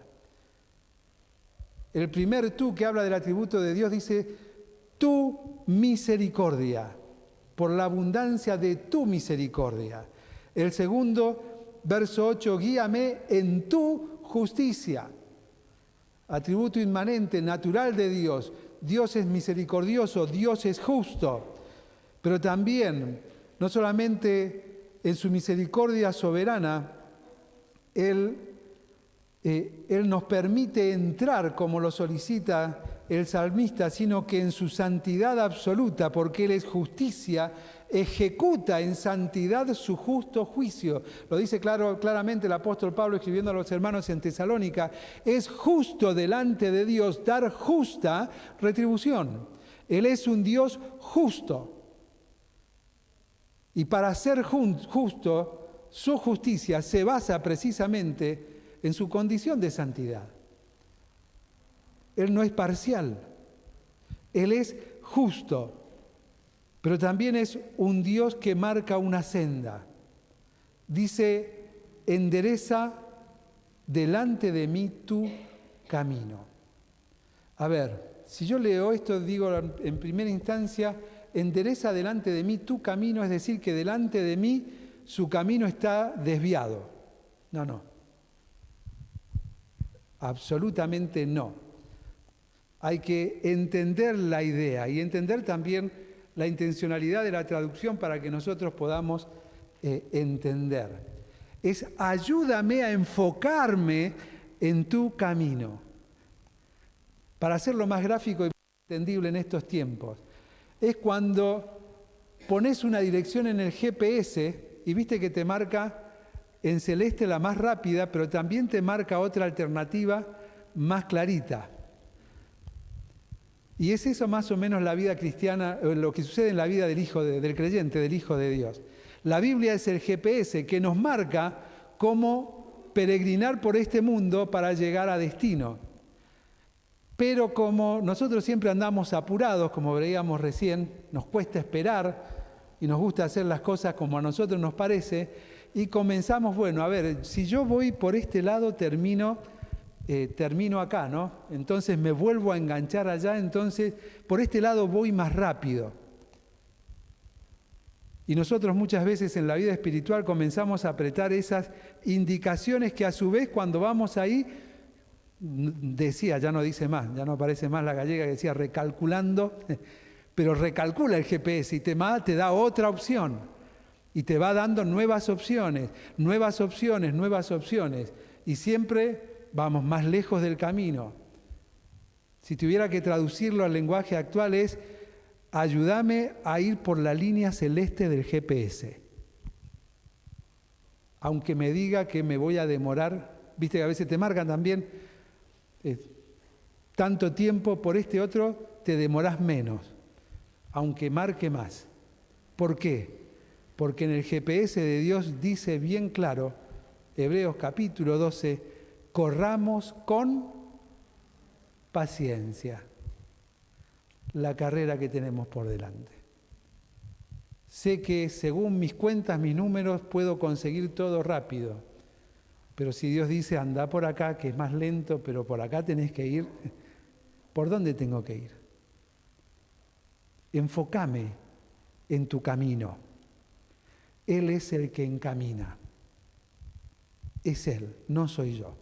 El primer tú que habla del atributo de Dios dice: tu misericordia, por la abundancia de tu misericordia. El segundo, verso 8, guíame en tu justicia. Atributo inmanente, natural de Dios. Dios es misericordioso, Dios es justo, pero también, no solamente en su misericordia soberana, Él nos permite entrar como lo solicita el salmista, sino que en su santidad absoluta, porque Él es justicia, ejecuta en santidad su justo juicio. Lo dice claramente el apóstol Pablo escribiendo a los hermanos en Tesalónica: es justo delante de Dios dar justa retribución. Él es un Dios justo. Y para ser justo, su justicia se basa precisamente en su condición de santidad. Él no es parcial, Él es justo, pero también es un Dios que marca una senda. Dice: endereza delante de mí tu camino. A ver, si yo leo esto, digo en primera instancia: endereza delante de mí tu camino, es decir, que delante de mí su camino está desviado. No. Absolutamente no. Hay que entender la idea y entender también la intencionalidad de la traducción para que nosotros podamos entender. Es: ayúdame a enfocarme en tu camino. Para hacerlo más gráfico y entendible en estos tiempos, es cuando pones una dirección en el GPS y viste que te marca en celeste la más rápida, pero también te marca otra alternativa más clarita. Y es eso más o menos la vida cristiana, lo que sucede en la vida del creyente, del Hijo de Dios. La Biblia es el GPS que nos marca cómo peregrinar por este mundo para llegar a destino. Pero como nosotros siempre andamos apurados, como veíamos recién, nos cuesta esperar y nos gusta hacer las cosas como a nosotros nos parece, y comenzamos, bueno, a ver, si yo voy por este lado termino acá, ¿no? Entonces me vuelvo a enganchar allá, entonces por este lado voy más rápido. Y nosotros muchas veces en la vida espiritual comenzamos a apretar esas indicaciones que a su vez cuando vamos ahí, decía, ya no dice más, ya no aparece más la gallega que decía recalculando, pero recalcula el GPS y te da otra opción y te va dando nuevas opciones, nuevas opciones, nuevas opciones y siempre vamos más lejos del camino. Si tuviera que traducirlo al lenguaje actual es ayúdame a ir por la línea celeste del GPS. Aunque me diga que me voy a demorar, viste que a veces te marcan también tanto tiempo, por este otro te demorás menos, aunque marque más. ¿Por qué? Porque en el GPS de Dios dice bien claro, Hebreos capítulo 12, corramos con paciencia la carrera que tenemos por delante. Sé que según mis cuentas, mis números, puedo conseguir todo rápido. Pero si Dios dice, anda por acá, que es más lento, pero por acá tenés que ir, ¿por dónde tengo que ir? Enfócame en tu camino. Él es el que encamina. Es Él, no soy yo.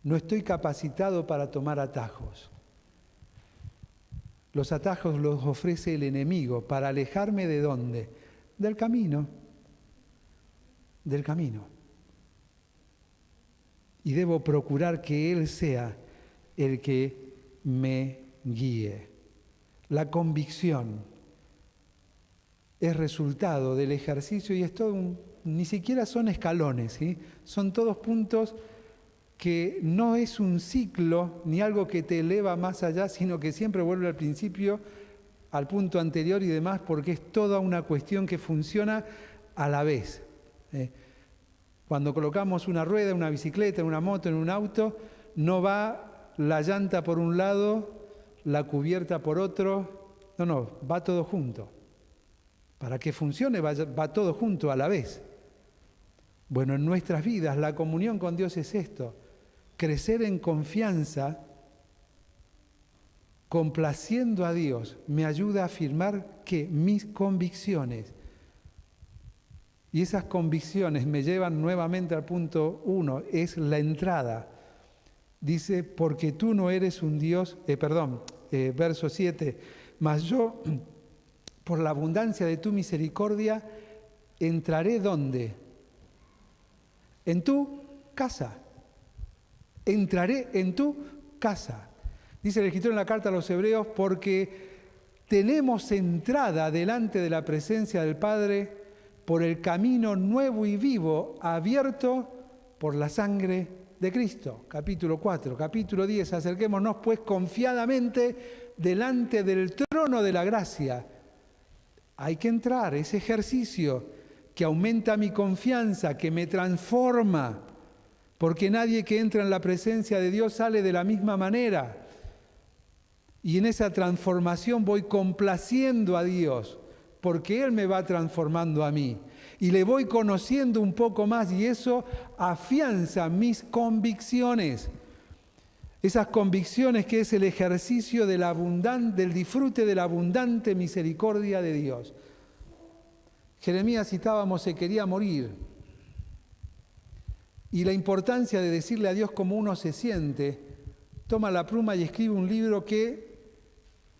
No estoy capacitado para tomar atajos. Los atajos los ofrece el enemigo para alejarme ¿de dónde? Del camino. Del camino. Y debo procurar que Él sea el que me guíe. La convicción es resultado del ejercicio y es todo ni siquiera son escalones, ¿sí? Son todos puntos que no es un ciclo ni algo que te eleva más allá, sino que siempre vuelve al principio, al punto anterior y demás, porque es toda una cuestión que funciona a la vez. Cuando colocamos una rueda, una bicicleta, una moto, en un auto, no va la llanta por un lado, la cubierta por otro, no, va todo junto. Para que funcione va todo junto a la vez. Bueno, en nuestras vidas la comunión con Dios es esto, crecer en confianza, complaciendo a Dios, me ayuda a afirmar que mis convicciones, y esas convicciones me llevan nuevamente al punto 1, es la entrada. Dice, porque tú no eres un Dios, verso 7, mas yo, por la abundancia de tu misericordia, entraré ¿dónde? En tu casa. Entraré en tu casa. Dice el escritor en la carta a los Hebreos, porque tenemos entrada delante de la presencia del Padre por el camino nuevo y vivo abierto por la sangre de Cristo. Capítulo 4, capítulo 10, acerquémonos pues confiadamente delante del trono de la gracia. Hay que entrar, ese ejercicio que aumenta mi confianza, que me transforma, porque nadie que entra en la presencia de Dios sale de la misma manera. Y en esa transformación voy complaciendo a Dios, porque Él me va transformando a mí. Y le voy conociendo un poco más y eso afianza mis convicciones. Esas convicciones que es el ejercicio del disfrute de la abundante misericordia de Dios. Jeremías, citábamos, se quería morir. Y la importancia de decirle a Dios cómo uno se siente, toma la pluma y escribe un libro que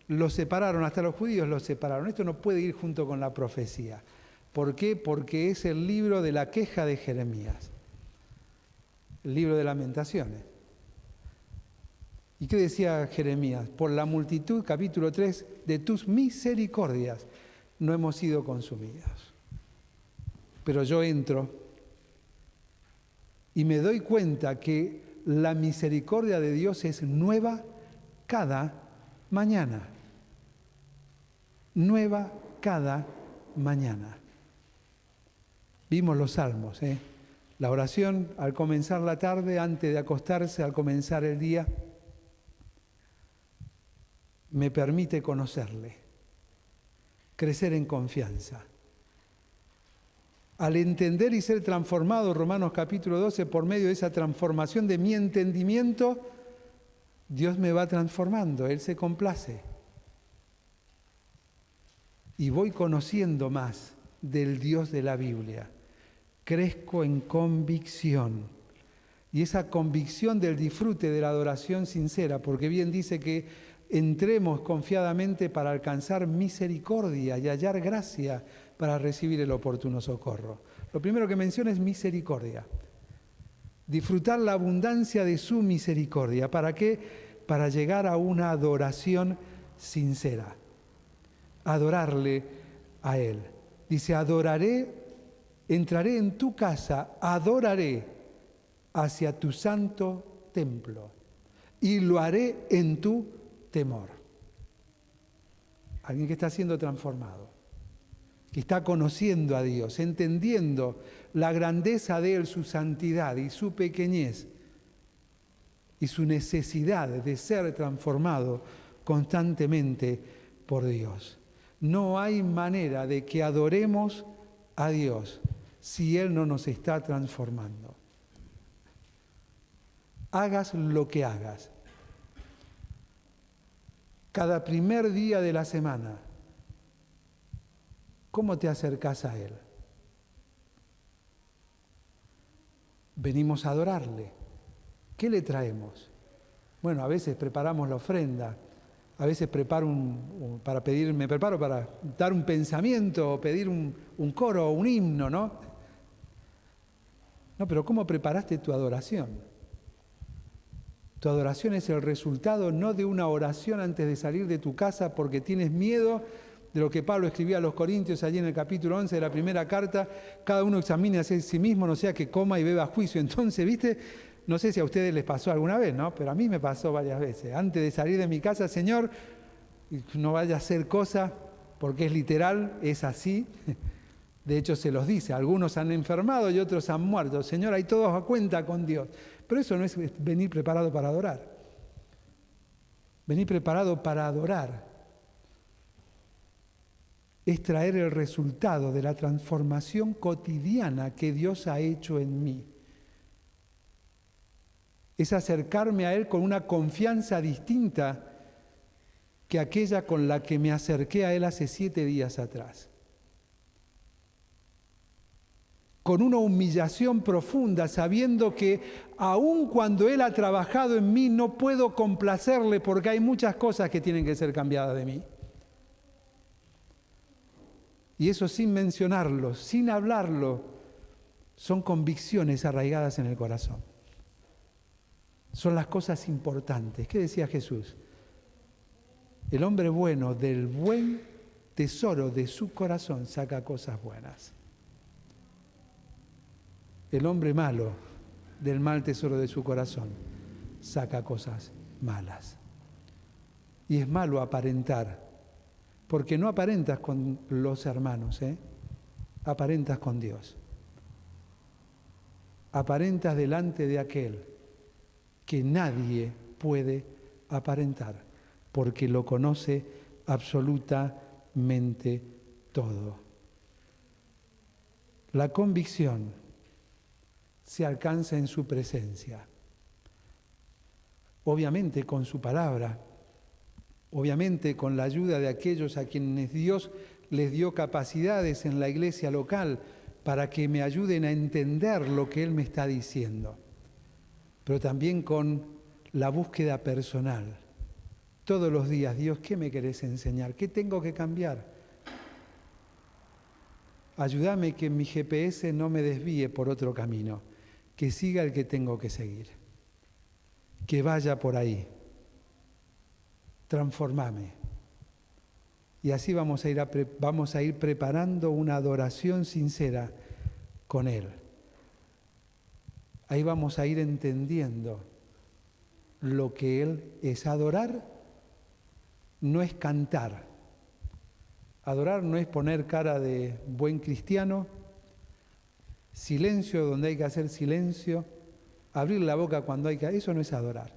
lo separaron, hasta los judíos lo separaron. Esto no puede ir junto con la profecía. ¿Por qué? Porque es el libro de la queja de Jeremías, el libro de Lamentaciones. ¿Y qué decía Jeremías? Por la multitud, capítulo 3, de tus misericordias no hemos sido consumidos. Pero yo entro y me doy cuenta que la misericordia de Dios es nueva cada mañana. Nueva cada mañana. Vimos los salmos, la oración al comenzar la tarde, antes de acostarse, al comenzar el día, me permite conocerle, crecer en confianza. Al entender y ser transformado, Romanos capítulo 12, por medio de esa transformación de mi entendimiento, Dios me va transformando, Él se complace. Y voy conociendo más del Dios de la Biblia. Crezco en convicción. Y esa convicción del disfrute de la adoración sincera, porque bien dice que entremos confiadamente para alcanzar misericordia y hallar gracia para recibir el oportuno socorro. Lo primero que menciona es misericordia. Disfrutar la abundancia de su misericordia. ¿Para qué? Para llegar a una adoración sincera. Adorarle a Él. Dice, entraré en tu casa, adoraré hacia tu santo templo y lo haré en tu temor. Alguien que está siendo transformado, que está conociendo a Dios, entendiendo la grandeza de Él, su santidad y su pequeñez y su necesidad de ser transformado constantemente por Dios. No hay manera de que adoremos a Dios si Él no nos está transformando. Hagas lo que hagas. Cada primer día de la semana, ¿cómo te acercás a Él? Venimos a adorarle. ¿Qué le traemos? Bueno, a veces preparamos la ofrenda, a veces me preparo para dar un pensamiento, o pedir un coro o un himno, ¿no? No, pero ¿cómo preparaste tu adoración? Tu adoración es el resultado no de una oración antes de salir de tu casa porque tienes miedo de lo que Pablo escribía a los Corintios allí en el capítulo 11 de la primera carta. Cada uno examine a sí mismo, no sea que coma y beba juicio. Entonces, ¿viste? No sé si a ustedes les pasó alguna vez, ¿no? Pero a mí me pasó varias veces. Antes de salir de mi casa, Señor, no vaya a hacer cosa, porque es literal, es así. De hecho, se los dice. Algunos han enfermado y otros han muerto. Señor, ahí todos a cuenta con Dios. Pero eso no es venir preparado para adorar. Venir preparado para adorar es traer el resultado de la transformación cotidiana que Dios ha hecho en mí. Es acercarme a Él con una confianza distinta que aquella con la que me acerqué a Él hace 7 días atrás. Con una humillación profunda, sabiendo que aun cuando Él ha trabajado en mí, no puedo complacerle porque hay muchas cosas que tienen que ser cambiadas de mí. Y eso sin mencionarlo, sin hablarlo, son convicciones arraigadas en el corazón. Son las cosas importantes. ¿Qué decía Jesús? El hombre bueno del buen tesoro de su corazón saca cosas buenas. El hombre malo del mal tesoro de su corazón saca cosas malas. Y es malo aparentar, porque no aparentas con los hermanos, aparentas con Dios. Aparentas delante de aquel que nadie puede aparentar, porque lo conoce absolutamente todo. La convicción se alcanza en su presencia, obviamente con su palabra, obviamente con la ayuda de aquellos a quienes Dios les dio capacidades en la iglesia local para que me ayuden a entender lo que Él me está diciendo, pero también con la búsqueda personal. Todos los días, Dios, ¿qué me querés enseñar? ¿Qué tengo que cambiar? Ayúdame que mi GPS no me desvíe por otro camino, que siga el que tengo que seguir, que vaya por ahí. Transformame. Y así vamos a ir preparando una adoración sincera con Él. ahí vamos a ir entendiendo lo que Él es. Adorar no es cantar. Adorar no es poner cara de buen cristiano, silencio donde hay que hacer silencio, abrir la boca cuando hay que... Eso no es adorar.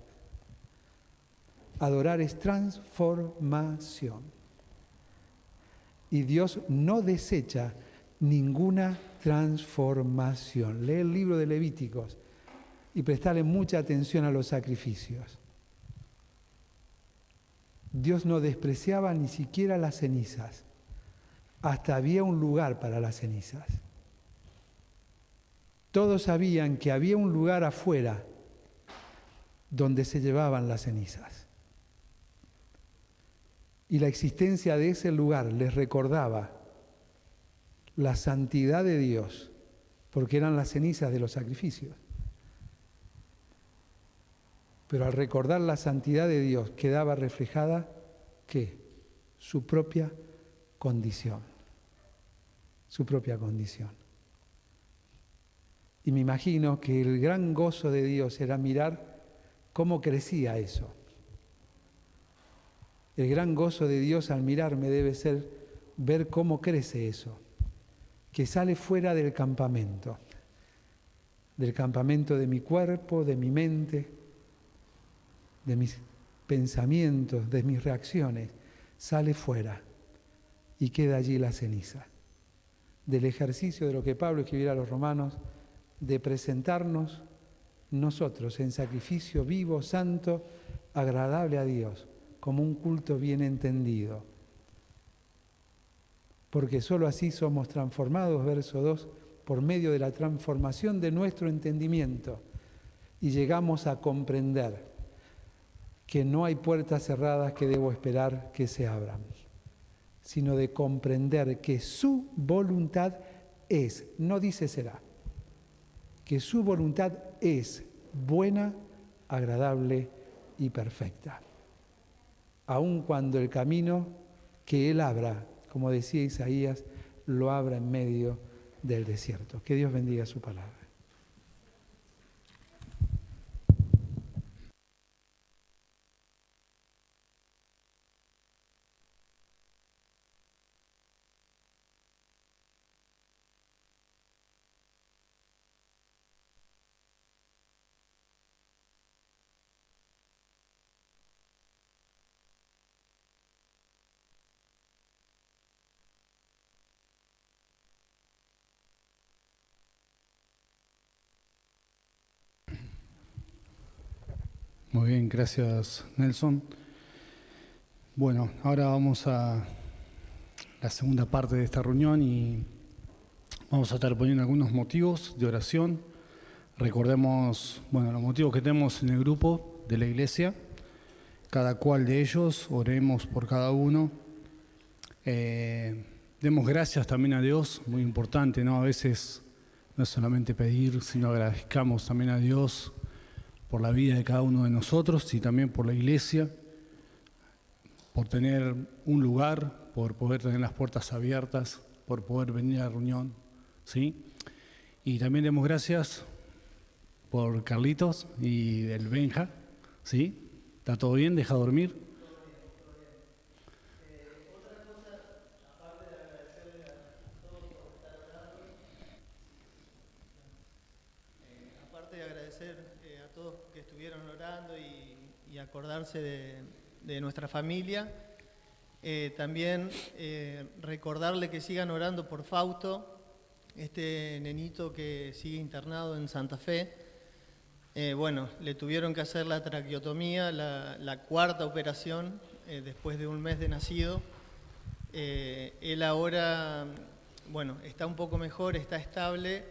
Adorar es transformación. Y Dios no desecha ninguna transformación. Lee el libro de Levíticos y prestale mucha atención a los sacrificios. Dios no despreciaba ni siquiera las cenizas. Hasta había un lugar para las cenizas. Todos sabían que había un lugar afuera donde se llevaban las cenizas. Y la existencia de ese lugar les recordaba la santidad de Dios, porque eran las cenizas de los sacrificios. Pero al recordar la santidad de Dios quedaba reflejada, ¿qué? Su propia condición. Su propia condición. Y me imagino que el gran gozo de Dios era mirar cómo crecía eso. El gran gozo de Dios al mirarme debe ser ver cómo crece eso, que sale fuera del campamento de mi cuerpo, de mi mente, de mis pensamientos, de mis reacciones, sale fuera y queda allí la ceniza. Del ejercicio de lo que Pablo escribiera a los romanos, de presentarnos nosotros en sacrificio vivo, santo, agradable a Dios, como un culto bien entendido. Porque sólo así somos transformados, verso 2, por medio de la transformación de nuestro entendimiento, y llegamos a comprender que no hay puertas cerradas que debo esperar que se abran, sino de comprender que su voluntad es, no dice será, que su voluntad es buena, agradable y perfecta. Aun cuando el camino que Él abra, como decía Isaías, lo abra en medio del desierto. Que Dios bendiga su palabra. Muy bien, gracias Nelson. Bueno, ahora vamos a la segunda parte de esta reunión y vamos a estar poniendo algunos motivos de oración. Recordemos, los motivos que tenemos en el grupo de la iglesia, cada cual de ellos, oremos por cada uno. Demos gracias también a Dios, muy importante, ¿no? A veces no es solamente pedir, sino agradezcamos también a Dios por la vida de cada uno de nosotros y también por la iglesia, por tener un lugar, por poder tener las puertas abiertas, por poder venir a la reunión, ¿sí? Y también demos gracias por Carlitos y el Benja, ¿sí? ¿Está todo bien? ¿Deja dormir? Otra cosa, aparte de agradecerle a todos por estar orando, aparte de agradecer a todos que estuvieron orando y acordarse de nuestra familia, también recordarle que sigan orando por Fausto, este nenito que sigue internado en Santa Fe. Le tuvieron que hacer la traqueotomía, la cuarta operación, después de un mes de nacido. Él ahora, está un poco mejor, está estable.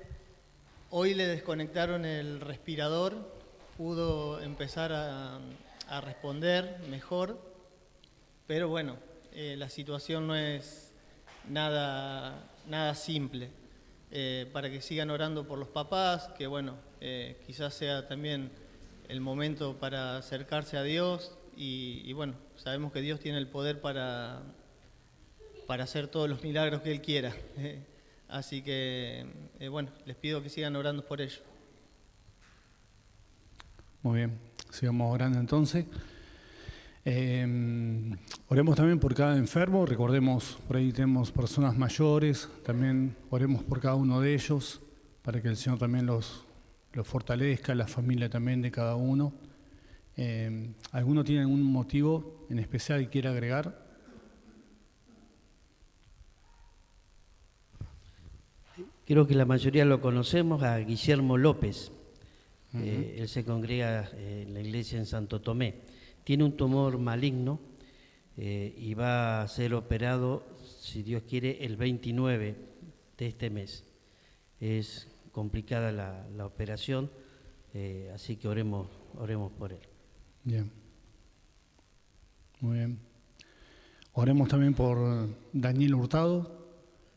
Hoy le desconectaron el respirador, pudo empezar a responder mejor, pero la situación no es nada simple. Para que sigan orando por los papás, que quizás sea también el momento para acercarse a Dios y sabemos que Dios tiene el poder para hacer todos los milagros que Él quiera. Así que, les pido que sigan orando por ello. Muy bien, sigamos orando entonces. Oremos también por cada enfermo, recordemos, por ahí tenemos personas mayores, también oremos por cada uno de ellos, para que el Señor también los fortalezca, la familia también de cada uno. ¿Alguno tiene algún motivo en especial que quiera agregar? Creo que la mayoría lo conocemos, a Guillermo López. Él se congrega en la iglesia en Santo Tomé. Tiene un tumor maligno y va a ser operado, si Dios quiere, el 29 de este mes. Es complicada la operación, así que oremos por él. Bien. Muy bien. Oremos también por Daniel Hurtado.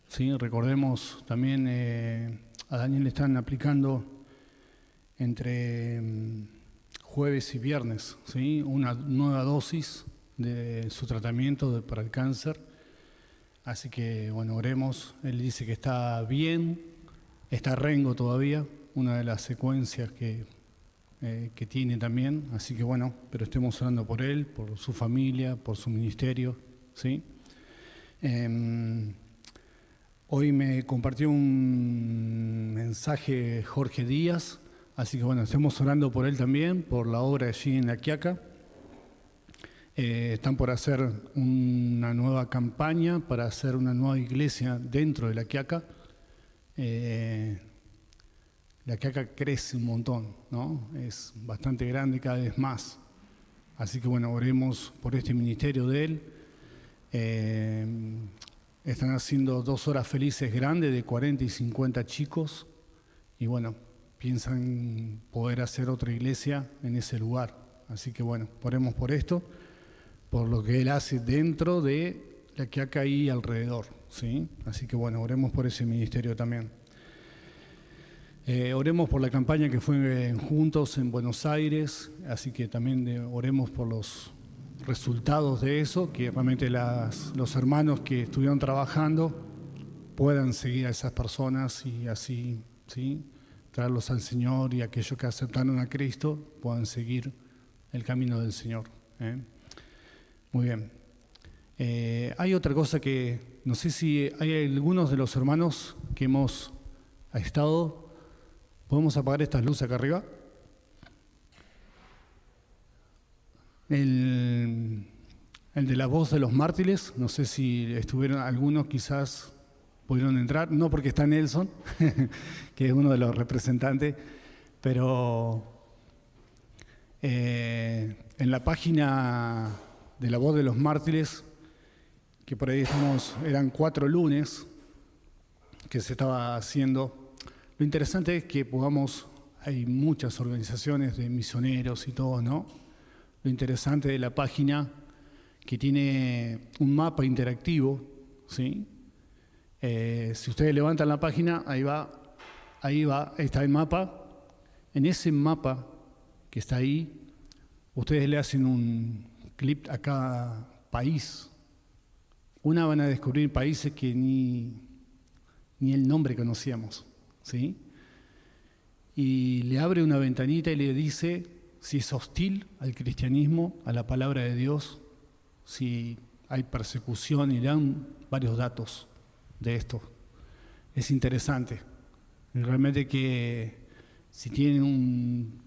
Sí, recordemos también a Daniel le están aplicando entre jueves y viernes, ¿sí? Una nueva dosis de su tratamiento para el cáncer. Así que, bueno, oremos. Él dice que está bien, está rengo todavía, una de las secuencias que tiene también. Así que, bueno, pero estemos orando por él, por su familia, por su ministerio, ¿sí? Hoy me compartió un mensaje Jorge Díaz, así que bueno, estemos orando por él también, por la obra allí en La Quiaca. Están por hacer una nueva campaña para hacer una nueva iglesia dentro de La Quiaca. La Quiaca crece un montón, ¿no? Es bastante grande cada vez más. Así que bueno, oremos por este ministerio de él. Están haciendo 2 horas felices grandes de 40 y 50 chicos y bueno, piensan poder hacer otra iglesia en ese lugar. Así que bueno, oremos por esto, por lo que él hace dentro de La Quiaca y alrededor, ¿sí? Así que bueno, oremos por ese ministerio también. Oremos por la campaña que fue juntos en Buenos Aires, así que también oremos por los resultados de eso, que realmente los hermanos que estuvieron trabajando puedan seguir a esas personas y así, ¿sí?, traerlos al Señor, y aquellos que aceptaron a Cristo puedan seguir el camino del Señor. Muy bien. Hay otra cosa que no sé si hay algunos de los hermanos que hemos estado. ¿Podemos apagar estas luces acá arriba? El de la voz de los mártires, no sé si estuvieron algunos, quizás pudieron entrar, no porque está Nelson, que es uno de los representantes, pero en la página de la voz de los mártires, que por ahí eran 4 lunes que se estaba haciendo. Lo interesante es que hay muchas organizaciones de misioneros y todo, ¿no? Lo interesante de la página, que tiene un mapa interactivo, ¿sí? Si ustedes levantan la página, ahí está el mapa. En ese mapa que está ahí, ustedes le hacen un clip a cada país. Van a descubrir países que ni el nombre conocíamos, ¿sí? Y le abre una ventanita y le dice si es hostil al cristianismo, a la palabra de Dios, si hay persecución, y le dan varios datos de esto. Es interesante. Y realmente que si tienen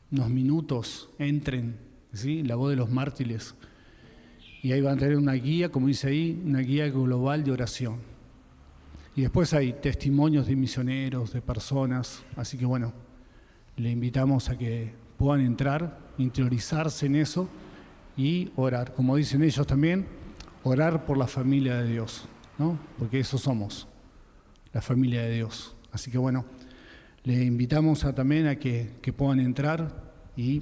unos minutos, entren, ¿sí?, la voz de los mártires, y ahí van a tener una guía, como dice ahí, una guía global de oración. Y después hay testimonios de misioneros, de personas, así que bueno, le invitamos a que puedan entrar, interiorizarse en eso y orar. Como dicen ellos también, orar por la familia de Dios, ¿no? Porque eso somos, la familia de Dios. Así que bueno, le invitamos también a que puedan entrar y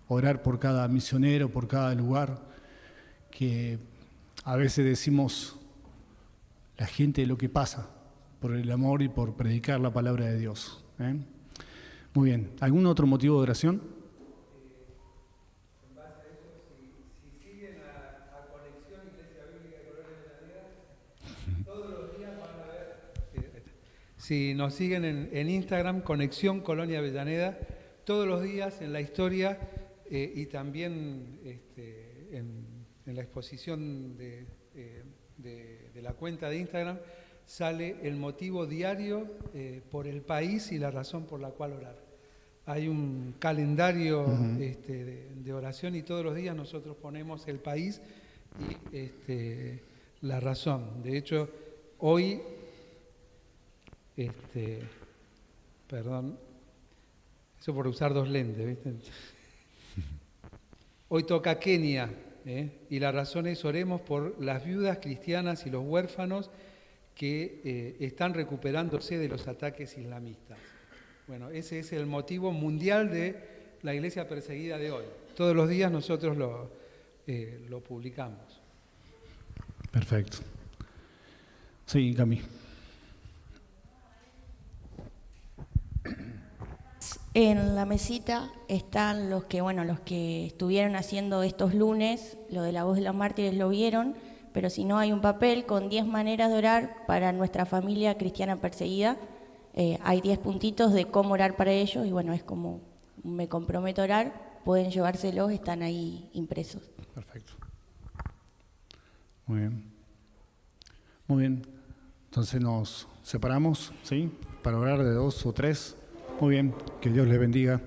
orar por cada misionero, por cada lugar, que a veces decimos la gente lo que pasa por el amor y por predicar la palabra de Dios. Muy bien. ¿Algún otro motivo de oración? En base a eso, si siguen a Conexión Iglesia Bíblica de Colonia Avellaneda, todos los días van a ver. Si nos siguen en Instagram, Conexión Colonia Avellaneda, todos los días en la historia y también en la exposición de la cuenta de Instagram sale el motivo diario por el país y la razón por la cual orar. Hay un calendario de oración y todos los días nosotros ponemos el país y la razón. De hecho, hoy, perdón, eso por usar dos lentes, ¿viste? Hoy toca Kenia, y la razón es oremos por las viudas cristianas y los huérfanos que están recuperándose de los ataques islamistas. Bueno, ese es el motivo mundial de la iglesia perseguida de hoy. Todos los días nosotros lo publicamos. Perfecto. Sí, Cami. En la mesita están los que estuvieron haciendo estos lunes, lo de la voz de los mártires lo vieron, pero si no hay un papel con 10 maneras de orar para nuestra familia cristiana perseguida. Hay 10 puntitos de cómo orar para ellos y bueno, es como me comprometo a orar, pueden llevárselos, están ahí impresos. Perfecto. Muy bien. Muy bien. Entonces nos separamos, ¿sí? Para orar de 2 o 3. Muy bien. Que Dios les bendiga.